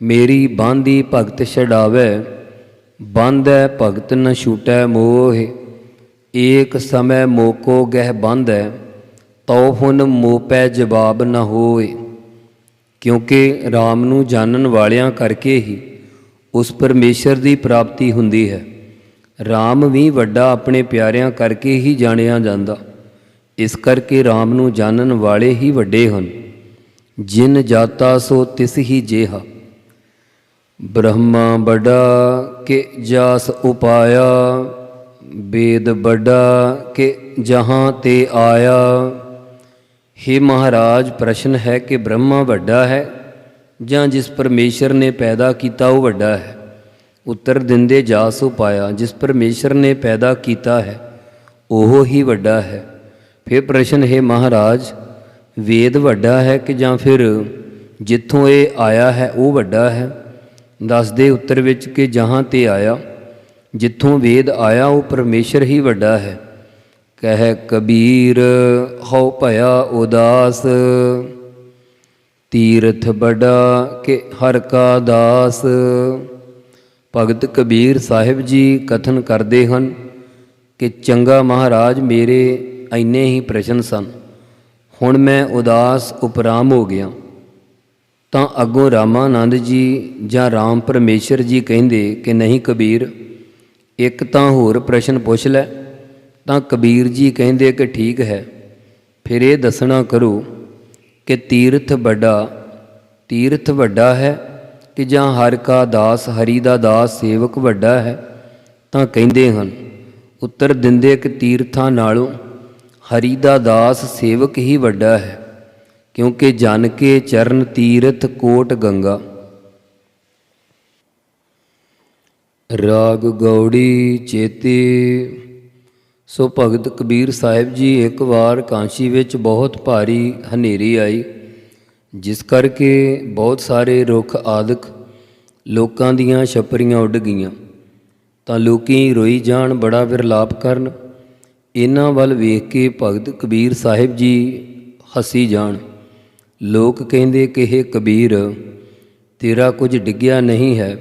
ਮੇਰੀ ਬਾਂਦੀ ਭਗਤ ਛਡਾਵੈ, ਬਾਂਧੈ ਭਗਤ ਨ ਛੂਟੈ ਮੋਹ, ਏਕ ਸਮੈ ਮੋਕੋ ਗਹਿ ਬਾਂਧੈ, ਤਉ ਹੁਨ ਮੋਪੈ ਜਵਾਬ ਨ ਹੋਏ। ਕਿਉਂਕਿ ਰਾਮ ਨੂੰ ਜਾਣਨ ਵਾਲਿਆਂ ਕਰਕੇ ਹੀ ਉਸ ਪਰਮੇਸ਼ਰ ਦੀ ਪ੍ਰਾਪਤੀ ਹੁੰਦੀ ਹੈ। ਰਾਮ ਵੀ ਵੱਡਾ ਆਪਣੇ ਪਿਆਰਿਆਂ ਕਰਕੇ ਹੀ ਜਾਣਿਆ ਜਾਂਦਾ। ਇਸ ਕਰਕੇ ਰਾਮ ਨੂੰ ਜਾਣਨ ਵਾਲੇ ਹੀ ਵੱਡੇ ਹਨ। ਜਿਨ ਜਾਤਾ ਸੋ ਤਿਸ ਹੀ ਜੇਹਾ, ਬ੍ਰਹਮਾ ਵੱਡਾ ਕਿ ਜਾਸ ਉਪਾਇਆ, ਵੇਦ ਵੱਡਾ ਕਿ ਜਹਾਂ ਤੇ ਆਇਆ। ਹੇ ਮਹਾਰਾਜ, ਪ੍ਰਸ਼ਨ ਹੈ ਕਿ ਬ੍ਰਹਮਾ ਵੱਡਾ ਹੈ ਜਾਂ ਜਿਸ ਪਰਮੇਸ਼ਰ ਨੇ ਪੈਦਾ ਕੀਤਾ ਉਹ ਵੱਡਾ ਹੈ। ਉੱਤਰ ਦਿੰਦੇ, ਜਾਸ ਉਪਾਇਆ, ਜਿਸ ਪਰਮੇਸ਼ਰ ਨੇ ਪੈਦਾ ਕੀਤਾ ਹੈ ਉਹ ਹੀ ਵੱਡਾ ਹੈ। ਫਿਰ ਪ੍ਰਸ਼ਨ, ਹੈ ਮਹਾਰਾਜ, ਵੇਦ ਵੱਡਾ ਹੈ ਕਿ ਜਾਂ ਫਿਰ ਜਿੱਥੋਂ ਇਹ ਆਇਆ ਹੈ ਉਹ ਵੱਡਾ ਹੈ। ਦੱਸਦੇ ਉੱਤਰ ਵਿੱਚ ਕਿ ਜਹਾਂ ਤੇ ਆਇਆ, ਜਿੱਥੋਂ ਵੇਦ ਆਇਆ ਉਹ ਪਰਮੇਸ਼ਰ ਹੀ ਵੱਡਾ ਹੈ। ਕਹਿ ਕਬੀਰ ਹਉ ਭਇਆ ਉਦਾਸ, ਤੀਰਥ ਵੱਡਾ ਕਿ ਹਰ ਕਾ ਦਾਸ। ਭਗਤ ਕਬੀਰ ਸਾਹਿਬ ਜੀ ਕਥਨ ਕਰਦੇ ਹਨ ਕਿ ਚੰਗਾ ਮਹਾਰਾਜ, ਮੇਰੇ ਇੰਨੇ ਹੀ ਪ੍ਰਸ਼ਨ ਸਨ, ਹੁਣ ਮੈਂ ਉਦਾਸ ਉਪਰਾਮ ਹੋ ਗਿਆ। ਤਾਂ ਅੱਗੋਂ ਰਾਮਾਨੰਦ ਜੀ ਜਾਂ ਰਾਮ ਪਰਮੇਸ਼ਰ ਜੀ ਕਹਿੰਦੇ ਕਿ ਨਹੀਂ ਕਬੀਰ, ਇੱਕ ਤਾਂ ਹੋਰ ਪ੍ਰਸ਼ਨ ਪੁੱਛ ਲੈ। ਤਾਂ ਕਬੀਰ ਜੀ ਕਹਿੰਦੇ ਕਿ ਠੀਕ ਹੈ, ਫਿਰ ਇਹ ਦੱਸਣਾ ਕਰੋ ਕਿ ਤੀਰਥ ਵੱਡਾ ਹੈ ਕਿ ਜਾਂ ਹਰ ਕਾ ਦਾਸ, ਹਰੀ ਦਾ ਦਾਸ ਸੇਵਕ ਵੱਡਾ ਹੈ। ਤਾਂ ਕਹਿੰਦੇ ਹਨ, ਉੱਤਰ ਦਿੰਦੇ ਕਿ ਤੀਰਥਾਂ ਨਾਲੋਂ ਹਰੀ ਦਾ ਦਾਸ ਸੇਵਕ ਹੀ ਵੱਡਾ ਹੈ, ਕਿਉਂਕਿ ਜਨ ਕੇ ਚਰਨ ਤੀਰਥ ਕੋਟ ਗੰਗਾ। ਰਾਗ ਗੌੜੀ ਚੇਤੇ। ਸੋ ਭਗਤ ਕਬੀਰ ਸਾਹਿਬ ਜੀ ਇੱਕ ਵਾਰ ਕਾਂਸ਼ੀ ਵਿੱਚ ਬਹੁਤ ਭਾਰੀ ਹਨੇਰੀ ਆਈ, ਜਿਸ ਕਰਕੇ ਬਹੁਤ ਸਾਰੇ ਰੁੱਖ ਆਦਿਕ ਲੋਕਾਂ ਦੀਆਂ ਛੱਪਰੀਆਂ ਉੱਡ ਗਈਆਂ। ਤਾਂ ਲੋਕੀ ਰੋਈ ਜਾਣ, ਬੜਾ ਵਿਰਲਾਪ ਕਰਨ। ਇਹਨਾਂ ਵੱਲ ਵੇਖ ਕੇ ਭਗਤ ਕਬੀਰ ਸਾਹਿਬ ਜੀ ਹੱਸੀ ਜਾਣ। ਲੋਕ ਕਹਿੰਦੇ ਕਿ ਹੇ ਕਬੀਰ, ਤੇਰਾ ਕੁਝ ਡਿੱਗਿਆ ਨਹੀਂ ਹੈ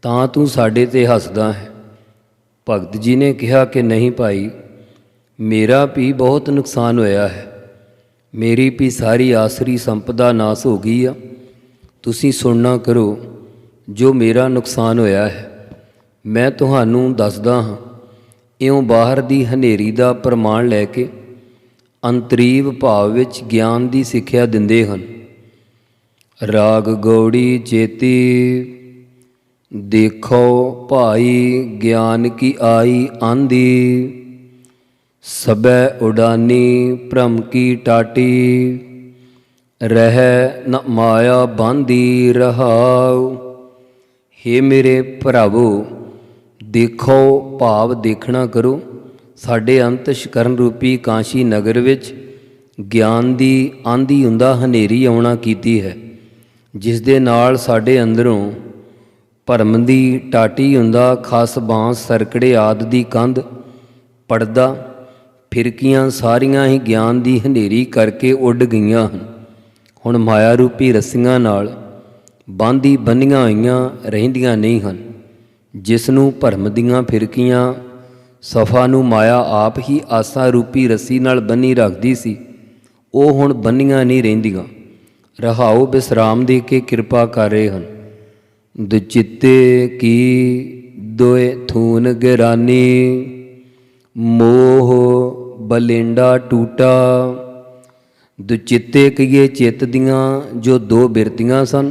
ਤਾਂ ਤੂੰ ਸਾਡੇ 'ਤੇ ਹੱਸਦਾ ਹੈ। ਭਗਤ ਜੀ ਨੇ ਕਿਹਾ ਕਿ ਨਹੀਂ ਭਾਈ, ਮੇਰਾ ਵੀ ਬਹੁਤ ਨੁਕਸਾਨ ਹੋਇਆ ਹੈ। ਮੇਰੀ ਵੀ ਸਾਰੀ ਆਸਰੀ ਸੰਪਦਾ ਨਾਸ ਹੋ ਗਈ ਆ। ਤੁਸੀਂ ਸੁਣਨਾ ਕਰੋ ਜੋ ਮੇਰਾ ਨੁਕਸਾਨ ਹੋਇਆ ਹੈ। ਮੈਂ ਤੁਹਾਨੂੰ ਦੱਸਦਾ ਹਾਂ। ਇਉਂ ਬਾਹਰ ਦੀ ਹਨੇਰੀ ਦਾ ਪ੍ਰਮਾਣ ਲੈ ਕੇ ਅੰਤਰੀਵ ਭਾਵ ਵਿੱਚ ਗਿਆਨ ਦੀ ਸਿੱਖਿਆ ਦਿੰਦੇ ਹਨ। ਰਾਗ ਗੌੜੀ ਚੇਤੀ ਦੇਖੋ ਭਾਈ, ਗਿਆਨ ਕੀ ਆਈ ਆਂਦੀ, ਸਬੈ ਉਡਾਨੀ ਭ੍ਰਮ ਕੀ ਟਾਟੀ, ਰਹਿ ਨ ਮਾਇਆ ਬਾਂਧੀ ਰਹਾਉ। ਹੇ ਮੇਰੇ ਭਰਾਵੋ, ਦੇਖੋ ਭਾਵ ਦੇਖਣਾ ਕਰੋ। ਸਾਡੇ ਅੰਤਸ਼ਕਰਨ ਰੂਪੀ ਕਾਂਸ਼ੀ ਨਗਰ ਵਿੱਚ ਗਿਆਨ ਦੀ ਆਂਧੀ ਹੁੰਦਾ ਹਨੇਰੀ ਆਉਣਾ ਕੀਤੀ ਹੈ, ਜਿਸ ਦੇ ਨਾਲ ਸਾਡੇ ਅੰਦਰੋਂ ਭਰਮ ਦੀ ਟਾਟੀ ਹੁੰਦਾ ਖਸ ਬਾਂਸ ਸਰਕੜੇ ਆਦਿ ਦੀ ਕੰਧ ਪੜਦਾ ਫਿਰਕੀਆਂ ਸਾਰੀਆਂ ਹੀ ਗਿਆਨ ਦੀ ਹਨੇਰੀ ਕਰਕੇ ਉੱਡ ਗਈਆਂ ਹਨ। ਹੁਣ ਮਾਇਆ ਰੂਪੀ ਰੱਸੀਆਂ ਨਾਲ ਬਾਂਧੀ ਬੰਨ੍ਹੀਆਂ ਹੋਈਆਂ ਰਹਿੰਦੀਆਂ ਨਹੀਂ ਹਨ। ਜਿਸ ਨੂੰ ਭਰਮ ਦੀਆਂ ਫਿਰਕੀਆਂ ਸਫਾ ਨੂੰ ਮਾਇਆ ਆਪ ਹੀ ਆਸਾ ਰੂਪੀ ਰੱਸੀ ਨਾਲ ਬੰਨ੍ਹੀ ਰੱਖਦੀ ਸੀ, ਉਹ ਹੁਣ ਬੰਨ੍ਹੀਆਂ ਨਹੀਂ ਰਹਿੰਦੀਆਂ। ਰਹਾਉ ਵਿਸਰਾਮ ਦੇ ਕੇ ਕਿਰਪਾ ਕਰ ਰਹੇ ਹਨ। ਦੁਚਿੱਤੇ ਕੀ ਦੋਏ ਥੂਨ ਗਿਰਾਨੀ, ਮੋਹ ਬਲੇਂਡਾ ਟੂਟਾ। ਦੁਚਿੱਤੇ ਕਹੀਏ ਚਿੱਤ ਦੀਆਂ ਜੋ ਦੋ ਬਿਰਤੀਆਂ ਸਨ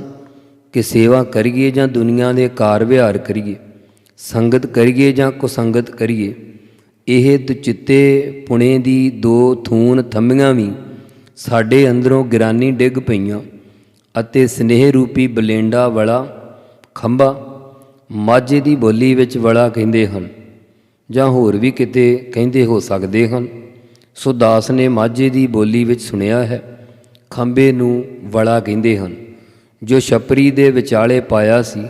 ਕਿ ਸੇਵਾ ਕਰੀਏ ਜਾਂ ਦੁਨੀਆ ਦੇ ਕਾਰ ਵਿਹਾਰ ਕਰੀਏ, ਸੰਗਤ ਕਰੀਏ ਜਾਂ ਕੁਸੰਗਤ ਕਰੀਏ। ਇਹ ਦੁਚਿੱਤੇ ਪੁਣੇ ਦੀ ਦੋ ਥੂਨ ਥੰਮੀਆਂ ਵੀ ਸਾਡੇ ਅੰਦਰੋਂ ਗਿਰਾਨੀ ਡਿੱਗ ਪਈਆਂ ਅਤੇ ਸਨੇਹ ਰੂਪੀ ਬਲੇਂਡਾ ਵਾਲਾ ਖੰਭਾ, ਮਾਝੇ ਦੀ ਬੋਲੀ ਵਿੱਚ ਵਲਾ ਕਹਿੰਦੇ ਹਨ ਜਾਂ ਹੋਰ ਵੀ ਕਿਤੇ ਕਹਿੰਦੇ ਹੋ ਸਕਦੇ ਹਨ। ਸੋ ਦਾਸ ਨੇ ਮਾਝੇ ਦੀ ਬੋਲੀ ਵਿੱਚ ਸੁਣਿਆ ਹੈ, ਖੰਭੇ ਨੂੰ ਵਲਾ ਕਹਿੰਦੇ ਹਨ। ਜੋ ਛਪਰੀ ਦੇ ਵਿਚਾਲੇ ਪਾਇਆ ਸੀ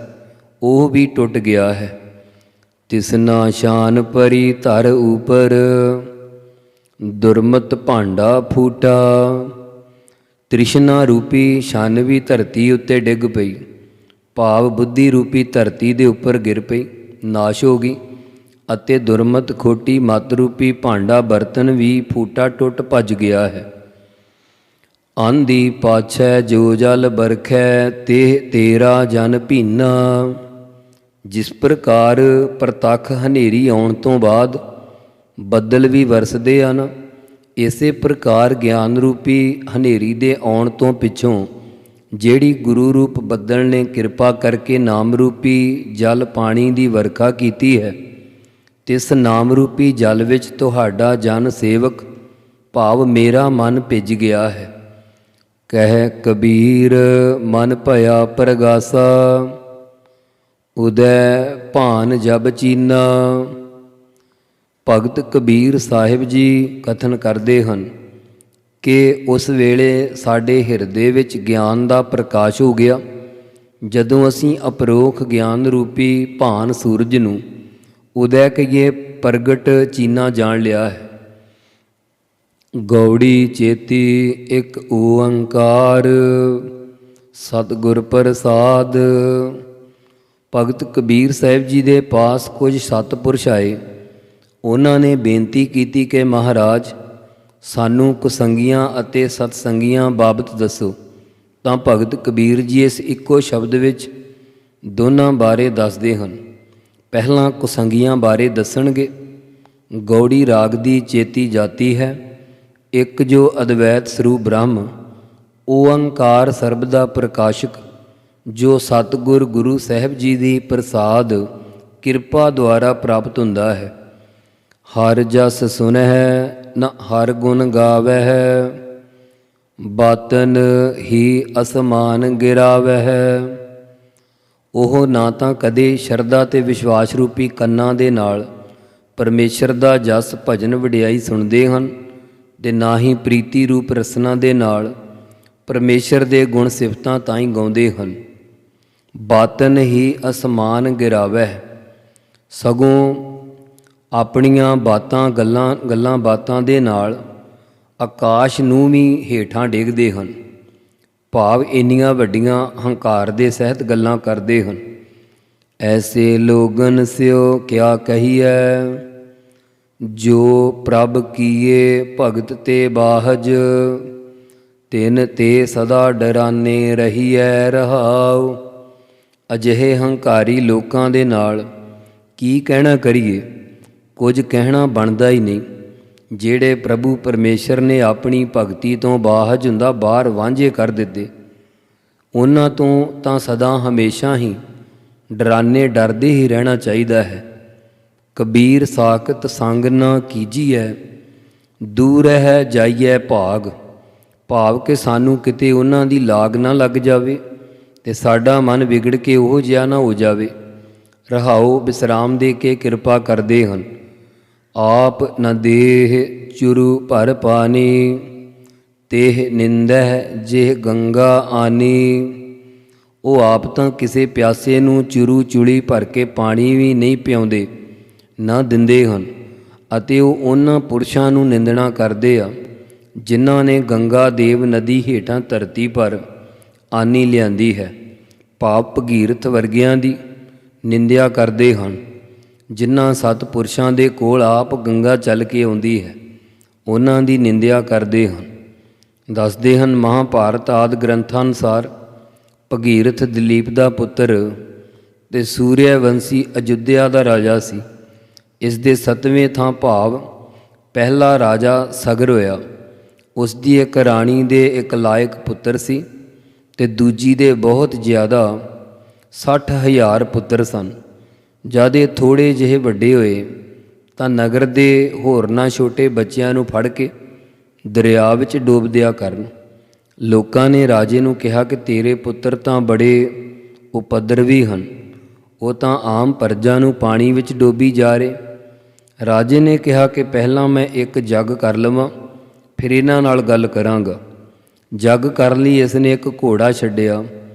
ਉਹ ਵੀ ਟੁੱਟ ਗਿਆ ਹੈ। ਤਿਸਨਾ ਸ਼ਾਨ ਪਰੀ ਧਰ ਉਪਰ, ਦੁਰਮਤ ਭਾਂਡਾ ਫੂਟਾ। ਤ੍ਰਿਸ਼ਨਾ ਰੂਪੀ ਛੰਨ ਵੀ ਧਰਤੀ ਉੱਤੇ ਡਿੱਗ ਪਈ, ਭਾਵ ਬੁੱਧੀ ਰੂਪੀ ਧਰਤੀ ਦੇ ਉੱਪਰ ਗਿਰ ਪਈ, ਨਾਸ਼ ਹੋ ਗਈ। ਅਤੇ ਦੁਰਮਤ ਖੋਟੀ ਮਤ ਰੂਪੀ ਭਾਂਡਾ ਬਰਤਨ ਵੀ ਫੂਟਾ ਟੁੱਟ ਭੱਜ ਗਿਆ ਹੈ। ਆਂਦੀ ਪਾਛੈ ਜੋ ਜਲ ਬਰਖੈ, ਤੇ ਤੇਰਾ ਜਨ ਭੀਨਾ। ਜਿਸ ਪ੍ਰਕਾਰ ਪ੍ਰਤੱਖ ਹਨੇਰੀ ਆਉਣ ਤੋਂ ਬਾਅਦ ਬੱਦਲ ਵੀ ਵਰਸਦੇ ਹਨ, ਇਸੇ ਪ੍ਰਕਾਰ ਗਿਆਨ ਰੂਪੀ ਹਨੇਰੀ ਦੇ ਆਉਣ ਤੋਂ ਪਿੱਛੋਂ ਜਿਹੜੀ ਗੁਰੂ ਰੂਪ ਬੱਦਲ ਨੇ ਕਿਰਪਾ ਕਰਕੇ ਨਾਮ ਰੂਪੀ ਜਲ ਪਾਣੀ ਦੀ ਵਰਖਾ ਕੀਤੀ ਹੈ, ਤਿਸ ਨਾਮ ਰੂਪੀ ਜਲ ਵਿੱਚ ਤੁਹਾਡਾ ਜਨ ਸੇਵਕ ਭਾਵ ਮੇਰਾ ਮਨ ਭਿੱਜ ਗਿਆ ਹੈ। ਕਹਿ ਕਬੀਰ ਮਨ ਭਇਆ ਪ੍ਰਗਾਸਾ, ਉਦੈ ਭਾਨ ਜਬ ਚੀਨਾ। ਭਗਤ ਕਬੀਰ ਸਾਹਿਬ ਜੀ ਕਥਨ ਕਰਦੇ ਹਨ ਕਿ ਉਸ ਵੇਲੇ ਸਾਡੇ ਹਿਰਦੇ ਵਿੱਚ ਗਿਆਨ ਦਾ ਪ੍ਰਕਾਸ਼ ਹੋ ਗਿਆ, ਜਦੋਂ ਅਸੀਂ ਅਪਰੋਖ ਗਿਆਨ ਰੂਪੀ ਭਾਨ ਸੂਰਜ ਨੂੰ ਉਦੈ ਕਹੀਏ ਪ੍ਰਗਟ ਚੀਨਾ ਜਾਣ ਲਿਆ ਹੈ। ਗੌੜੀ ਚੇਤੀ ਇੱਕ ਓੰਕਾਰ, ਸਤਿਗੁਰ ਪ੍ਰਸਾਦ। ਭਗਤ ਕਬੀਰ ਸਾਹਿਬ ਜੀ ਦੇ ਪਾਸ ਕੁਝ ਸਤਿਪੁਰਸ਼ ਆਏ। ਉਹਨਾਂ ਨੇ ਬੇਨਤੀ ਕੀਤੀ ਕਿ ਮਹਾਰਾਜ ਸਾਨੂੰ ਕੁਸੰਗੀਆਂ ਅਤੇ ਸਤਸੰਗੀਆਂ ਬਾਬਤ ਦੱਸੋ। ਤਾਂ ਭਗਤ ਕਬੀਰ ਜੀ ਇਸ ਇੱਕੋ ਸ਼ਬਦ ਵਿੱਚ ਦੋਨਾਂ ਬਾਰੇ ਦੱਸਦੇ ਹਨ। ਪਹਿਲਾਂ ਕੁਸੰਗੀਆਂ ਬਾਰੇ ਦੱਸਣਗੇ। ਗੌੜੀ ਰਾਗ ਦੀ ਚੇਤੀ ਜਾਤੀ ਹੈ। ਇੱਕ ਜੋ ਅਦਵੈਤ ਸਰੂਪ ਬ੍ਰਹਮ ਓੰਕਾਰ ਸਰਬ ਦਾ ਪ੍ਰਕਾਸ਼ਕ, ਜੋ ਸਤਿਗੁਰ ਗੁਰੂ ਸਾਹਿਬ ਜੀ ਦੀ ਪ੍ਰਸਾਦ ਕਿਰਪਾ ਦੁਆਰਾ ਪ੍ਰਾਪਤ ਹੁੰਦਾ ਹੈ। ਹਰ ਜਸ ਸੁਨਹਿ ਨ ਹਰ ਗੁਣ ਗਾਵਹਿ, ਬਾਤਨ ਹੀ ਅਸਮਾਨ ਗਿਰਾਵਹਿ। ਉਹ ਨਾ ਤਾਂ ਕਦੇ ਸ਼ਰਧਾ ਤੇ ਵਿਸ਼ਵਾਸ ਰੂਪੀ ਕੰਨਾਂ ਦੇ ਨਾਲ ਪਰਮੇਸ਼ਰ ਦਾ ਜਸ ਭਜਨ ਵਡਿਆਈ ਸੁਣਦੇ ਹਨ, ਤੇ ਨਾ ਹੀ ਪ੍ਰੀਤੀ ਰੂਪ ਰਸਨਾ ਦੇ ਨਾਲ ਪਰਮੇਸ਼ਰ ਦੇ ਗੁਣ ਸਿਫਤਾਂ ਤਾਂ ਹੀ ਗਾਉਂਦੇ ਹਨ। ਬਾਤਨ ਹੀ ਅਸਮਾਨ ਗਿਰਾਵਹਿ, ਸਗੋਂ ਆਪਣੀਆਂ ਗੱਲਾਂ ਬਾਤਾਂ ਦੇ ਨਾਲ ਆਕਾਸ਼ ਨੂੰ ਵੀ ਹੇਠਾਂ ਡੇਗਦੇ ਹਨ, ਭਾਵ ਇੰਨੀਆਂ ਵੱਡੀਆਂ ਹੰਕਾਰ ਦੇ ਸਹਿਤ ਗੱਲਾਂ ਕਰਦੇ ਹਨ। ਐਸੇ ਲੋਗਨ ਸਿਓ ਕਿਆ ਕਹੀਐ, ਜੋ ਪ੍ਰਭ ਕੀਏ ਭਗਤ ਤੇ ਬਾਹਜ। ਤਿਨ ਤੇ ਸਦਾ ਡਰਾਨੇ ਰਹੀਐ ਰਹਾਉ। ਅਜਿਹੇ ਹੰਕਾਰੀ ਲੋਕਾਂ ਦੇ ਨਾਲ ਕੀ ਕਹਿਣਾ ਕਰੀਏ, ਕੁਝ ਕਹਿਣਾ ਬਣਦਾ ਹੀ ਨਹੀਂ। ਜਿਹੜੇ ਪ੍ਰਭੂ ਪਰਮੇਸ਼ਰ ਨੇ ਆਪਣੀ ਭਗਤੀ ਤੋਂ ਬਾਹਜ ਹੁੰਦਾ ਬਾਹਰ ਵਾਂਝੇ ਕਰ ਦਿੱਤੇ, ਉਹਨਾਂ ਤੋਂ ਤਾਂ ਸਦਾ ਹਮੇਸ਼ਾ ਹੀ ਡਰਾਨੇ ਡਰਦੇ ਹੀ ਰਹਿਣਾ ਚਾਹੀਦਾ ਹੈ। ਕਬੀਰ ਸਾਖਤ ਸੰਗ ਨਾ ਕੀਜੀਐ, ਦੂਰ ਹੈ ਜਾਈਐ ਭਾਗ। ਭਾਵ ਕਿ ਸਾਨੂੰ ਕਿਤੇ ਉਹਨਾਂ ਦੀ ਲਾਗ ਨਾ ਲੱਗ ਜਾਵੇ ਤੇ ਸਾਡਾ ਮਨ ਵਿਗੜ ਕੇ ਉਹ ਜਿਹਾ ਨਾ ਹੋ ਜਾਵੇ। ਰਹਾਉ ਵਿਸਰਾਮ ਦੇ ਕੇ ਕਿਰਪਾ ਕਰਦੇ ਹਨ। ਆਪ ਨ ਦੇਹ ਚੁਰੂ ਭਰ ਪਾਣੀ, ਤੇਹ ਨਿੰਦਹਿ ਜਿਹ ਗੰਗਾ ਆਨੀ। ਉਹ ਆਪ ਤਾਂ ਕਿਸੇ ਪਿਆਸੇ ਨੂੰ ਚੁਰੂ ਚੁਲੀ ਭਰ ਕੇ ਪਾਣੀ ਵੀ ਨਹੀਂ ਪਿਆਉਂਦੇ, ਨਾ ਦਿੰਦੇ ਹਨ। ਅਤੇ ਉਹ ਉਹਨਾਂ ਪੁਰਸ਼ਾਂ ਨੂੰ ਨਿੰਦਣਾ ਕਰਦੇ ਆ ਜਿਨ੍ਹਾਂ ਨੇ ਗੰਗਾ ਦੇਵ ਨਦੀ ਹੇਠਾਂ ਧਰਤੀ ਪਰ ਆਨੀ ਲਿਆਂਦੀ ਹੈ। ਭਾਵ ਭਗੀਰਥ ਵਰਗਿਆਂ ਦੀ ਨਿੰਦਿਆ ਕਰਦੇ ਹਨ। ਜਿਨ੍ਹਾਂ ਸਤਿਪੁਰਸ਼ਾਂ ਦੇ ਕੋਲ ਆਪ ਗੰਗਾ ਚੱਲ ਕੇ ਆਉਂਦੀ ਹੈ, ਉਹਨਾਂ ਦੀ ਨਿੰਦਿਆ ਕਰਦੇ ਹਨ। ਦੱਸਦੇ ਹਨ ਮਹਾਂਭਾਰਤ ਆਦਿ ਗ੍ਰੰਥਾਂ ਅਨੁਸਾਰ ਭਗੀਰਥ ਦਲੀਪ ਦਾ ਪੁੱਤਰ ਤੇ ਸੂਰਿਆਵੰਸ਼ੀ ਅਯੁੱਧਿਆ ਦਾ ਰਾਜਾ ਸੀ। ਇਸ ਦੇ 7ਵੇਂ ਥਾਂ ਭਾਵ ਪਹਿਲਾ ਰਾਜਾ ਸਗਰ ਹੋਇਆ। ਉਸ ਦੀ ਇੱਕ ਰਾਣੀ ਦੇ ਇੱਕ ਲਾਇਕ ਪੁੱਤਰ ਸੀ ਤੇ ਦੂਜੀ ਦੇ ਬਹੁਤ ਜ਼ਿਆਦਾ 60,000 ਪੁੱਤਰ ਸਨ। ਜਦ ਇਹ ਥੋੜ੍ਹੇ ਜਿਹੇ ਵੱਡੇ ਹੋਏ ਤਾਂ ਨਗਰ ਦੇ ਹੋਰਨਾਂ ਛੋਟੇ ਬੱਚਿਆਂ ਨੂੰ ਫੜ ਕੇ ਦਰਿਆ ਵਿੱਚ ਡੋਬ ਦਿਆ ਕਰਨ। ਲੋਕਾਂ ਨੇ ਰਾਜੇ ਨੂੰ ਕਿਹਾ ਕਿ ਤੇਰੇ ਪੁੱਤਰ ਤਾਂ ਬੜੇ ਉਪਦਰਵੀ ਹਨ, ਉਹ ਤਾਂ ਆਮ ਪਰਜਾ ਨੂੰ ਪਾਣੀ ਵਿੱਚ ਡੋਬੀ ਜਾ ਰਹੇ। ਰਾਜੇ ਨੇ ਕਿਹਾ ਕਿ ਪਹਿਲਾਂ ਮੈਂ ਇੱਕ ਜੱਗ ਕਰ ਲਵਾਂ, ਫਿਰ ਇਹਨਾਂ ਨਾਲ ਗੱਲ ਕਰਾਂਗਾ। ਜੱਗ ਕਰਨ ਲਈ ਇਸ ਨੇ ਇੱਕ ਘੋੜਾ ਛੱਡਿਆ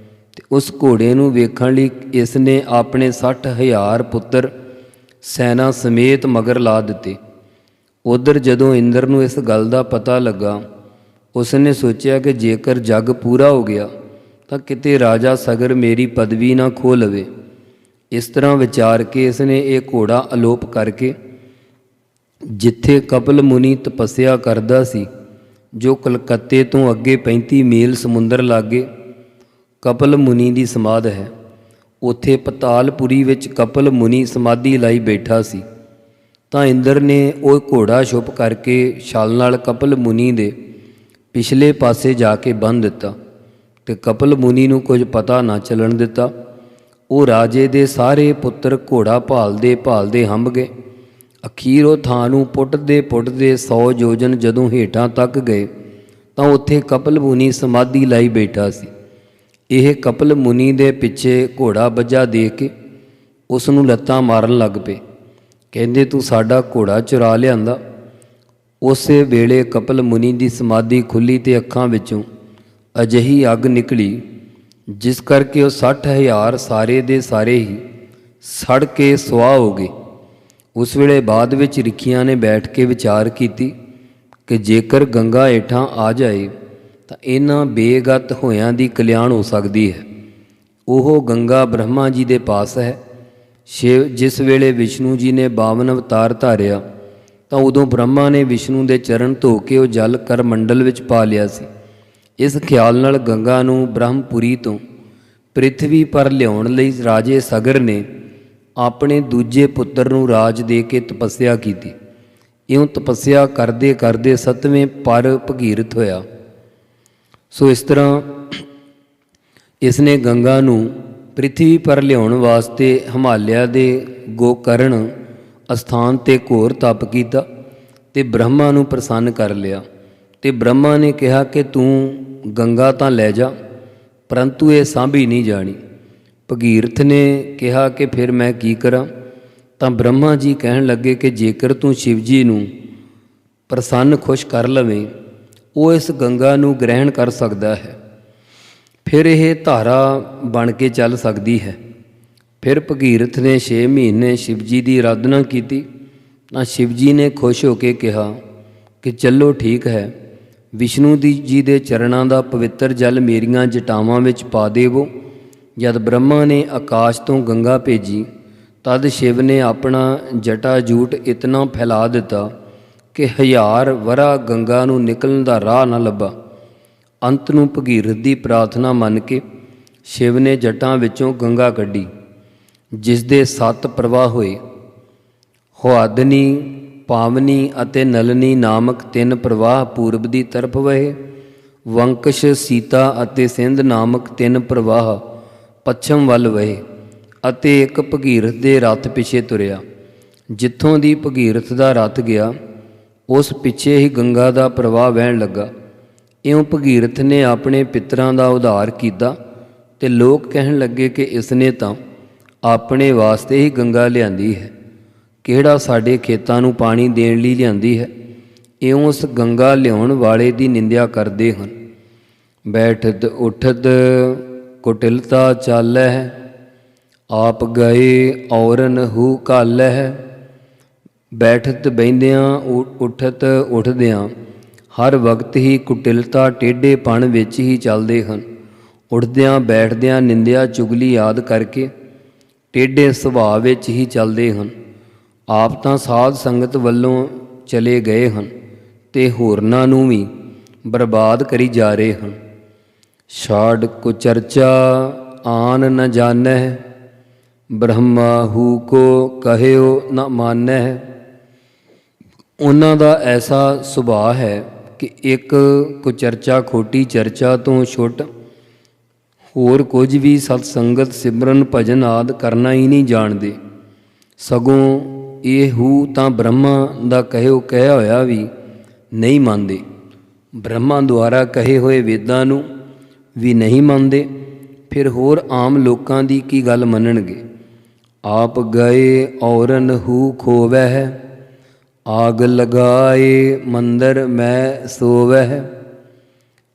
ਤੇ ਉਸ ਘੋੜੇ ਨੂੰ ਵੇਖਣ ਲਈ ਇਸ ਨੇ ਆਪਣੇ 60,000 ਪੁੱਤਰ ਸੈਨਾ ਸਮੇਤ ਮਗਰ ਲਾ ਦਿੱਤੇ। ਉੱਧਰ ਜਦੋਂ ਇੰਦਰ ਨੂੰ ਇਸ ਗੱਲ ਦਾ ਪਤਾ ਲੱਗਾ, ਉਸ ਨੇ ਸੋਚਿਆ ਕਿ ਜੇਕਰ ਜੱਗ ਪੂਰਾ ਹੋ ਗਿਆ ਤਾਂ ਕਿਤੇ ਰਾਜਾ ਸਗਰ ਮੇਰੀ ਪਦਵੀ ਨਾ ਖੋਹ ਲਵੇ। ਇਸ ਤਰ੍ਹਾਂ ਵਿਚਾਰ ਕੇ ਇਸ ਨੇ ਇਹ ਘੋੜਾ ਅਲੋਪ ਕਰਕੇ ਜਿੱਥੇ ਕਪਿਲ ਮੁਨੀ ਤਪੱਸਿਆ ਕਰਦਾ ਸੀ, ਜੋ ਕਲਕੱਤੇ ਤੋਂ ਅੱਗੇ 35 ਮੀਲ ਸਮੁੰਦਰ ਲਾਗੇ ਕਪਿਲ ਮੁਨੀ ਦੀ ਸਮਾਧ ਹੈ, ਉੱਥੇ ਪਤਾਲਪੁਰੀ ਵਿੱਚ ਕਪਿਲ ਮੁਨੀ ਸਮਾਧੀ ਲਾਈ ਬੈਠਾ ਸੀ। ਤਾਂ ਇੰਦਰ ਨੇ ਉਹ ਘੋੜਾ ਛੁਪ ਕਰਕੇ ਛਾਲ ਨਾਲ ਕਪਿਲ ਮੁਨੀ ਦੇ ਪਿਛਲੇ ਪਾਸੇ ਜਾ ਕੇ ਬੰਨ੍ਹ ਦਿੱਤਾ ਤੇ ਕਪਿਲ ਮੁਨੀ ਨੂੰ ਕੁਝ ਪਤਾ ਨਾ ਚੱਲਣ ਦਿੱਤਾ। ਉਹ ਰਾਜੇ ਦੇ ਸਾਰੇ ਪੁੱਤਰ ਘੋੜਾ ਭਾਲਦੇ ਭਾਲਦੇ ਹੰਭ ਗਏ। ਅਖੀਰ ਉਹ ਥਾਂ ਨੂੰ ਪੁੱਟਦੇ 100 ਯੋਜਨ ਜਦੋਂ ਹੇਠਾਂ ਤੱਕ ਗਏ ਤਾਂ ਉੱਥੇ ਕਪਿਲ ਮੁਨੀ ਸਮਾਧੀ ਲਾਈ ਬੈਠਾ ਸੀ। ਇਹ ਕਪਿਲ ਮੁਨੀ ਦੇ ਪਿੱਛੇ ਘੋੜਾ ਵੱਜਾ ਦੇਖ ਕੇ ਉਸ ਨੂੰ ਲੱਤਾਂ ਮਾਰਨ ਲੱਗ ਪਏ। ਕਹਿੰਦੇ ਤੂੰ ਸਾਡਾ ਘੋੜਾ ਚੁਰਾ ਲਿਆਂਦਾ। ਉਸੇ ਵੇਲੇ ਕਪਿਲ ਮੁਨੀ ਦੀ ਸਮਾਧੀ ਖੁੱਲ੍ਹੀ ਤੇ ਅੱਖਾਂ ਵਿੱਚੋਂ ਅਜਿਹੀ ਅੱਗ ਨਿਕਲੀ ਜਿਸ ਕਰਕੇ ਉਹ 60,000 ਸਾਰੇ ਦੇ ਸਾਰੇ ਹੀ ਸੜ ਕੇ ਸੁਆਹ ਹੋ ਗਏ। ਉਸ ਵੇਲੇ ਬਾਅਦ ਵਿੱਚ ਰਿਖੀਆਂ ਨੇ ਬੈਠ ਕੇ ਵਿਚਾਰ ਕੀਤੀ ਕਿ ਜੇਕਰ ਗੰਗਾ ਹੇਠਾਂ ਆ ਜਾਏ ਤਾਂ ਇਹਨਾਂ ਬੇਗਤ ਹੋਇਆਂ ਦੀ ਕਲਿਆਣ ਹੋ ਸਕਦੀ ਹੈ। ਉਹ ਗੰਗਾ ਬ੍ਰਹਮਾ ਜੀ ਦੇ ਪਾਸ ਹੈ। ਸ਼ਿਵ ਜਿਸ ਵੇਲੇ ਵਿਸ਼ਨੂੰ ਜੀ ਨੇ 52 ਅਵਤਾਰ ਧਾਰਿਆ ਤਾਂ ਉਦੋਂ ਬ੍ਰਹਮਾ ਨੇ ਵਿਸ਼ਨੂੰ ਦੇ ਚਰਨ ਧੋ ਕੇ ਉਹ ਜਲ ਕਰ ਮੰਡਲ ਵਿੱਚ ਪਾ ਲਿਆ ਸੀ। ਇਸ ਖਿਆਲ ਨਾਲ ਗੰਗਾ ਨੂੰ ਬ੍ਰਹਮਪੁਰੀ ਤੋਂ ਪ੍ਰਿਥਵੀ ਪਰ ਲਿਆਉਣ ਲਈ ਰਾਜੇ ਸਗਰ ਨੇ ਆਪਣੇ ਦੂਜੇ ਪੁੱਤਰ ਨੂੰ ਰਾਜ ਦੇ ਕੇ ਤਪੱਸਿਆ ਕੀਤੀ। ਇਉਂ ਤਪੱਸਿਆ ਕਰਦੇ ਕਰਦੇ 7ਵੇਂ ਪਰ ਭਗੀਰਥ ਹੋਇਆ। ਸੋ ਇਸ ਤਰ੍ਹਾਂ ਇਸ ਨੇ ਗੰਗਾ ਨੂੰ ਪ੍ਰਿਥਵੀ ਪਰ ਲਿਆਉਣ ਵਾਸਤੇ ਹਿਮਾਲਿਆ ਦੇ ਗੋਕਰਨ ਅਸਥਾਨ 'ਤੇ ਘੋਰ ਤਪ ਕੀਤਾ ਤੇ ਬ੍ਰਹਮਾ ਨੂੰ ਪ੍ਰਸੰਨ ਕਰ ਲਿਆ। ਤੇ ਬ੍ਰਹਮਾ ਨੇ ਕਿਹਾ ਕਿ ਤੂੰ ਗੰਗਾ ਤਾਂ ਲੈ ਜਾ, ਪਰੰਤੂ ਇਹ ਸਾਂਭੀ ਨਹੀਂ ਜਾਣੀ। ਭਗੀਰਥ ਨੇ ਕਿਹਾ ਕਿ ਫਿਰ ਮੈਂ ਕੀ ਕਰਾਂ? ਤਾਂ ਬ੍ਰਹਮਾ ਜੀ ਕਹਿਣ ਲੱਗੇ ਕਿ ਜੇਕਰ ਤੂੰ ਸ਼ਿਵ ਜੀ ਨੂੰ ਪ੍ਰਸੰਨ ਖੁਸ਼ ਕਰ ਲਵੇਂ, ਉਹ ਇਸ ਗੰਗਾ ਨੂੰ ਗ੍ਰਹਿਣ ਕਰ ਸਕਦਾ ਹੈ, ਫਿਰ ਇਹ ਧਾਰਾ ਬਣ ਕੇ ਚੱਲ ਸਕਦੀ ਹੈ। ਫਿਰ ਭਗੀਰਥ ਨੇ 6 ਮਹੀਨੇ ਸ਼ਿਵ ਜੀ ਦੀ ਆਰਾਧਨਾ ਕੀਤੀ ਤਾਂ ਸ਼ਿਵ ਜੀ ਨੇ ਖੁਸ਼ ਹੋ ਕੇ ਕਿਹਾ ਕਿ ਚਲੋ ਠੀਕ ਹੈ, ਵਿਸ਼ਨੂੰ ਜੀ ਦੇ ਚਰਨਾਂ ਦਾ ਪਵਿੱਤਰ ਜਲ ਮੇਰੀਆਂ ਜਟਾਵਾਂ ਵਿੱਚ ਪਾ ਦੇਵੋ। ਜਦ ਬ੍ਰਹਮਾ ਨੇ ਆਕਾਸ਼ ਤੋਂ ਗੰਗਾ ਭੇਜੀ ਤਦ ਸ਼ਿਵ ਨੇ ਆਪਣਾ ਜਟਾ ਜੂਟ ਇਤਨਾ ਫੈਲਾ ਦਿੱਤਾ ਕਿ 1000 ਵਰ੍ਹਾ ਗੰਗਾ ਨੂੰ ਨਿਕਲਣ ਦਾ ਰਾਹ ਨਾ ਲੱਭਾ। ਅੰਤ ਨੂੰ ਭਗੀਰਥ ਦੀ ਪ੍ਰਾਰਥਨਾ ਮੰਨ ਕੇ ਸ਼ਿਵ ਨੇ ਜਟਾਂ ਵਿੱਚੋਂ ਗੰਗਾ ਕੱਢੀ, ਜਿਸ ਦੇ 7 ਪ੍ਰਵਾਹ ਹੋਏ। ਹੁਆਦਨੀ, ਪਾਵਨੀ ਅਤੇ ਨਲਨੀ ਨਾਮਕ 3 ਪ੍ਰਵਾਹ ਪੂਰਬ ਦੀ ਤਰਫ ਵਹੇ। ਵੰਕਸ਼, ਸੀਤਾ ਅਤੇ ਸਿੰਧ ਨਾਮਕ 3 ਪ੍ਰਵਾਹ ਪੱਛਮ ਵੱਲ ਵਹੇ ਅਤੇ ਇੱਕ ਭਗੀਰਥ ਦੇ ਰਥ ਪਿੱਛੇ ਤੁਰਿਆ। ਜਿੱਥੋਂ ਦੀ ਭਗੀਰਥ ਦਾ ਰਥ ਗਿਆ, ਉਸ ਪਿੱਛੇ ਹੀ ਗੰਗਾ ਦਾ ਪ੍ਰਵਾਹ ਵਹਿਣ ਲੱਗਾ। ਇਉਂ ਭਗੀਰਥ ਨੇ ਆਪਣੇ ਪਿਤਰਾਂ ਦਾ ਉਧਾਰ ਕੀਤਾ ਤੇ ਲੋਕ ਕਹਿਣ ਲੱਗੇ ਕਿ ਇਸ ਨੇ ਤਾਂ ਆਪਣੇ ਵਾਸਤੇ ਹੀ ਗੰਗਾ ਲਿਆਂਦੀ ਹੈ, ਕਿਹੜਾ ਸਾਡੇ ਖੇਤਾਂ ਨੂੰ ਪਾਣੀ ਦੇਣ ਲਈ ਲਿਆਂਦੀ ਹੈ। ਇਉਂ ਉਸ ਗੰਗਾ ਲਿਆਉਣ ਵਾਲੇ ਦੀ ਨਿੰਦਿਆ ਕਰਦੇ ਹਨ। ਬੈਠਤ ਉਠਤ ਕੁਟਿਲਤਾ ਚਾਲੈ, ਆਪ ਗਏ ਔਰਨ ਹੂ ਘਾਲੈ। ਬੈਠਤ ਬਹਿੰਦਿਆਂ, ਉਠਤ ਉੱਠਦਿਆਂ ਹਰ ਵਕਤ ਹੀ ਕੁਟਿਲਤਾ, ਟੇਢੇਪਣ ਵਿੱਚ ਹੀ ਚੱਲਦੇ ਹਨ। ਉੱਠਦਿਆਂ ਬੈਠਦਿਆਂ ਨਿੰਦਿਆ, ਚੁਗਲੀ ਆਦਿ ਕਰਕੇ ਟੇਢੇ ਸੁਭਾਅ ਵਿੱਚ ਹੀ ਚੱਲਦੇ ਹਨ। ਆਪ ਤਾਂ ਸਾਧ ਸੰਗਤ ਵੱਲੋਂ ਚਲੇ ਗਏ ਹਨ ਤੇ ਹੋਰਨਾਂ ਨੂੰ ਵੀ ਬਰਬਾਦ ਕਰੀ ਜਾ ਰਹੇ ਹਨ। ਛਾੜ ਕੁਚਰਚਾ ਆਨ ਨ ਜਾਣੈ, ਬ੍ਰਹਮਾ ਹੂ ਕੋ ਕਹਿਓ ਨ ਮਾਨੈ। ਉਹਨਾਂ ਦਾ ਐਸਾ ਸੁਭਾਅ ਹੈ ਕਿ ਇੱਕ ਕੁਚਰਚਾ, ਖੋਟੀ ਚਰਚਾ ਤੋਂ ਛੁੱਟ ਹੋਰ ਕੁਝ ਵੀ ਸਤ ਸੰਗਤ, ਸਿਮਰਨ, ਭਜਨ ਆਦਿ ਕਰਨਾ ਹੀ ਨਹੀਂ ਜਾਣਦੇ। ਸਗੋਂ ਇਹ ਹੂ ਤਾਂ ਬ੍ਰਹਮਾ ਦਾ ਕਹਿਓ ਕਹਿਆ ਹੋਇਆ ਵੀ ਨਹੀਂ ਮੰਨਦੇ। ਬ੍ਰਹਮਾ ਦੁਆਰਾ ਕਹੇ ਹੋਏ ਵੇਦਾਂ ਨੂੰ ਵੀ ਨਹੀਂ ਮੰਨਦੇ, ਫਿਰ ਹੋਰ ਆਮ ਲੋਕਾਂ ਦੀ ਕੀ ਗੱਲ ਮੰਨਣਗੇ। ਆਪ ਗਏ ਔਰਨ ਹੂ ਖੋਵਹਿ, ਆਗ ਲਗਾਏ ਮੰਦਰ ਮੈਂ ਸੋਵਹਿ।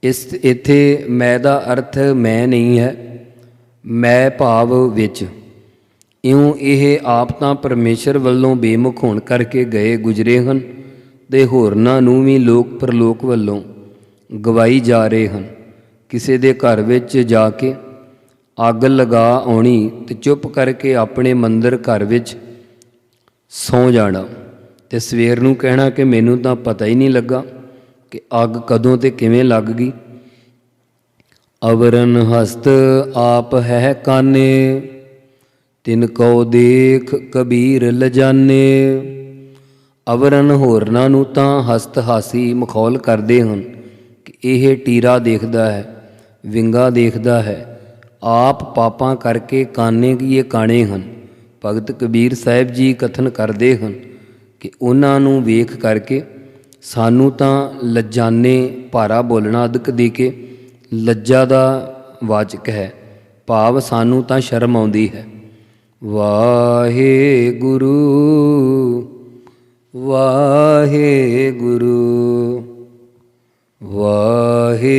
ਇੱਥੇ ਮੈਂ ਦਾ ਅਰਥ ਮੈਂ ਨਹੀਂ ਹੈ, ਮੈਂ ਭਾਵ ਵਿੱਚ। ਇਉਂ ਇਹ ਆਪ ਤਾਂ ਪਰਮੇਸ਼ਰ ਵੱਲੋਂ ਬੇਮੁਖ ਹੋਣ ਕਰਕੇ ਗਏ ਗੁਜਰੇ ਹਨ ਤੇ ਹੋਰਨਾਂ ਨੂੰ ਵੀ ਲੋਕ ਪਰਲੋਕ ਵੱਲੋਂ ਗਵਾਈ ਜਾ ਰਹੇ ਹਨ। ਕਿਸੇ ਦੇ ਘਰ ਵਿੱਚ ਜਾ ਕੇ ਅੱਗ ਲਗਾ ਆਉਣੀ ਤੇ ਚੁੱਪ ਕਰਕੇ ਆਪਣੇ ਮੰਦਰ ਘਰ ਵਿੱਚ ਸੌਂ ਜਾਣਾ ਤੇ ਸਵੇਰ ਨੂੰ ਕਹਿਣਾ ਕਿ ਮੈਨੂੰ ਤਾਂ ਪਤਾ ਹੀ ਨਹੀਂ ਲੱਗਾ ਕਿ ਅੱਗ ਕਦੋਂ ਤੇ ਕਿਵੇਂ ਲੱਗ ਗਈ। ਅਵਰਨ ਹਸਤ ਆਪ ਹੈ ਕਾਨੇ, ਤਿਨ ਕਉ ਦੇਖ ਕਬੀਰ ਲਜਾਨੇ। ਅਵਰਨ ਹੋਰਨਾਂ ਨੂੰ ਤਾਂ ਹਸਤ ਹਾਸੀ ਮਖੌਲ ਕਰਦੇ ਹਨ ਕਿ ਇਹ ਟੀਰਾ ਦੇਖਦਾ ਹੈ, ਵਿੰਗਾ ਦੇਖਦਾ ਹੈ। ਆਪ ਪਾਪਾਂ ਕਰਕੇ ਕਾਨੇ ਕੀ ਇਹ ਕਾਣੇ ਹਨ। ਭਗਤ ਕਬੀਰ ਸਾਹਿਬ ਜੀ ਕਥਨ ਕਰਦੇ ਹਨ ਕਿ ਉਹਨਾਂ ਨੂੰ ਵੇਖ ਕਰਕੇ ਸਾਨੂੰ ਤਾਂ ਲਜਾਨੇ, ਭਾਰਾ ਬੋਲਣਾ ਅਦਕ ਦੇ ਕੇ ਲੱਜਾ ਦਾ ਵਾਚਕ ਹੈ, ਭਾਵ ਸਾਨੂੰ ਤਾਂ ਸ਼ਰਮ ਆਉਂਦੀ ਹੈ। ਵਾਹਿਗੁਰੂ ਵਾਹਿਗੁਰੂ ਵਾਹਿਗੁਰੂ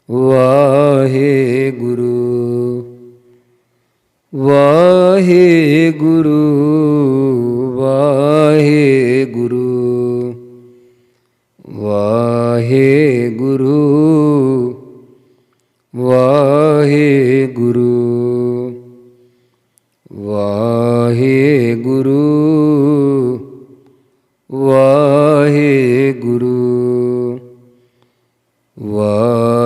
ਵਾਹਿਗੁਰੂ ਵਾਹਿਗੁਰੂ ਵਾਹਿਗੁਰੂ ਵਾਹਿਗੁਰੂ ਵਾਹਿਗੁਰੂ ਵਾਹਿਗੁਰੂ ਵਾਹਿਗੁਰੂ ਵਾਹਿਗੁਰੂ ਵਾਹਿਗੁਰੂ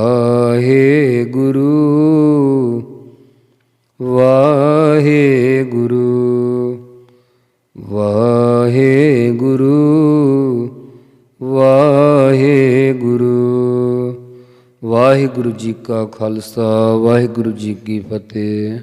ਵਾਹਿਗੁਰੂ ਵਾਹਿਗੁਰੂ ਵਾਹਿਗੁਰੂ ਵਾਹਿਗੁਰੂ। ਵਾਹਿਗੁਰੂ ਜੀ ਕਾ ਖਾਲਸਾ, ਵਾਹਿਗੁਰੂ ਜੀ ਕੀ ਫਤਿਹ।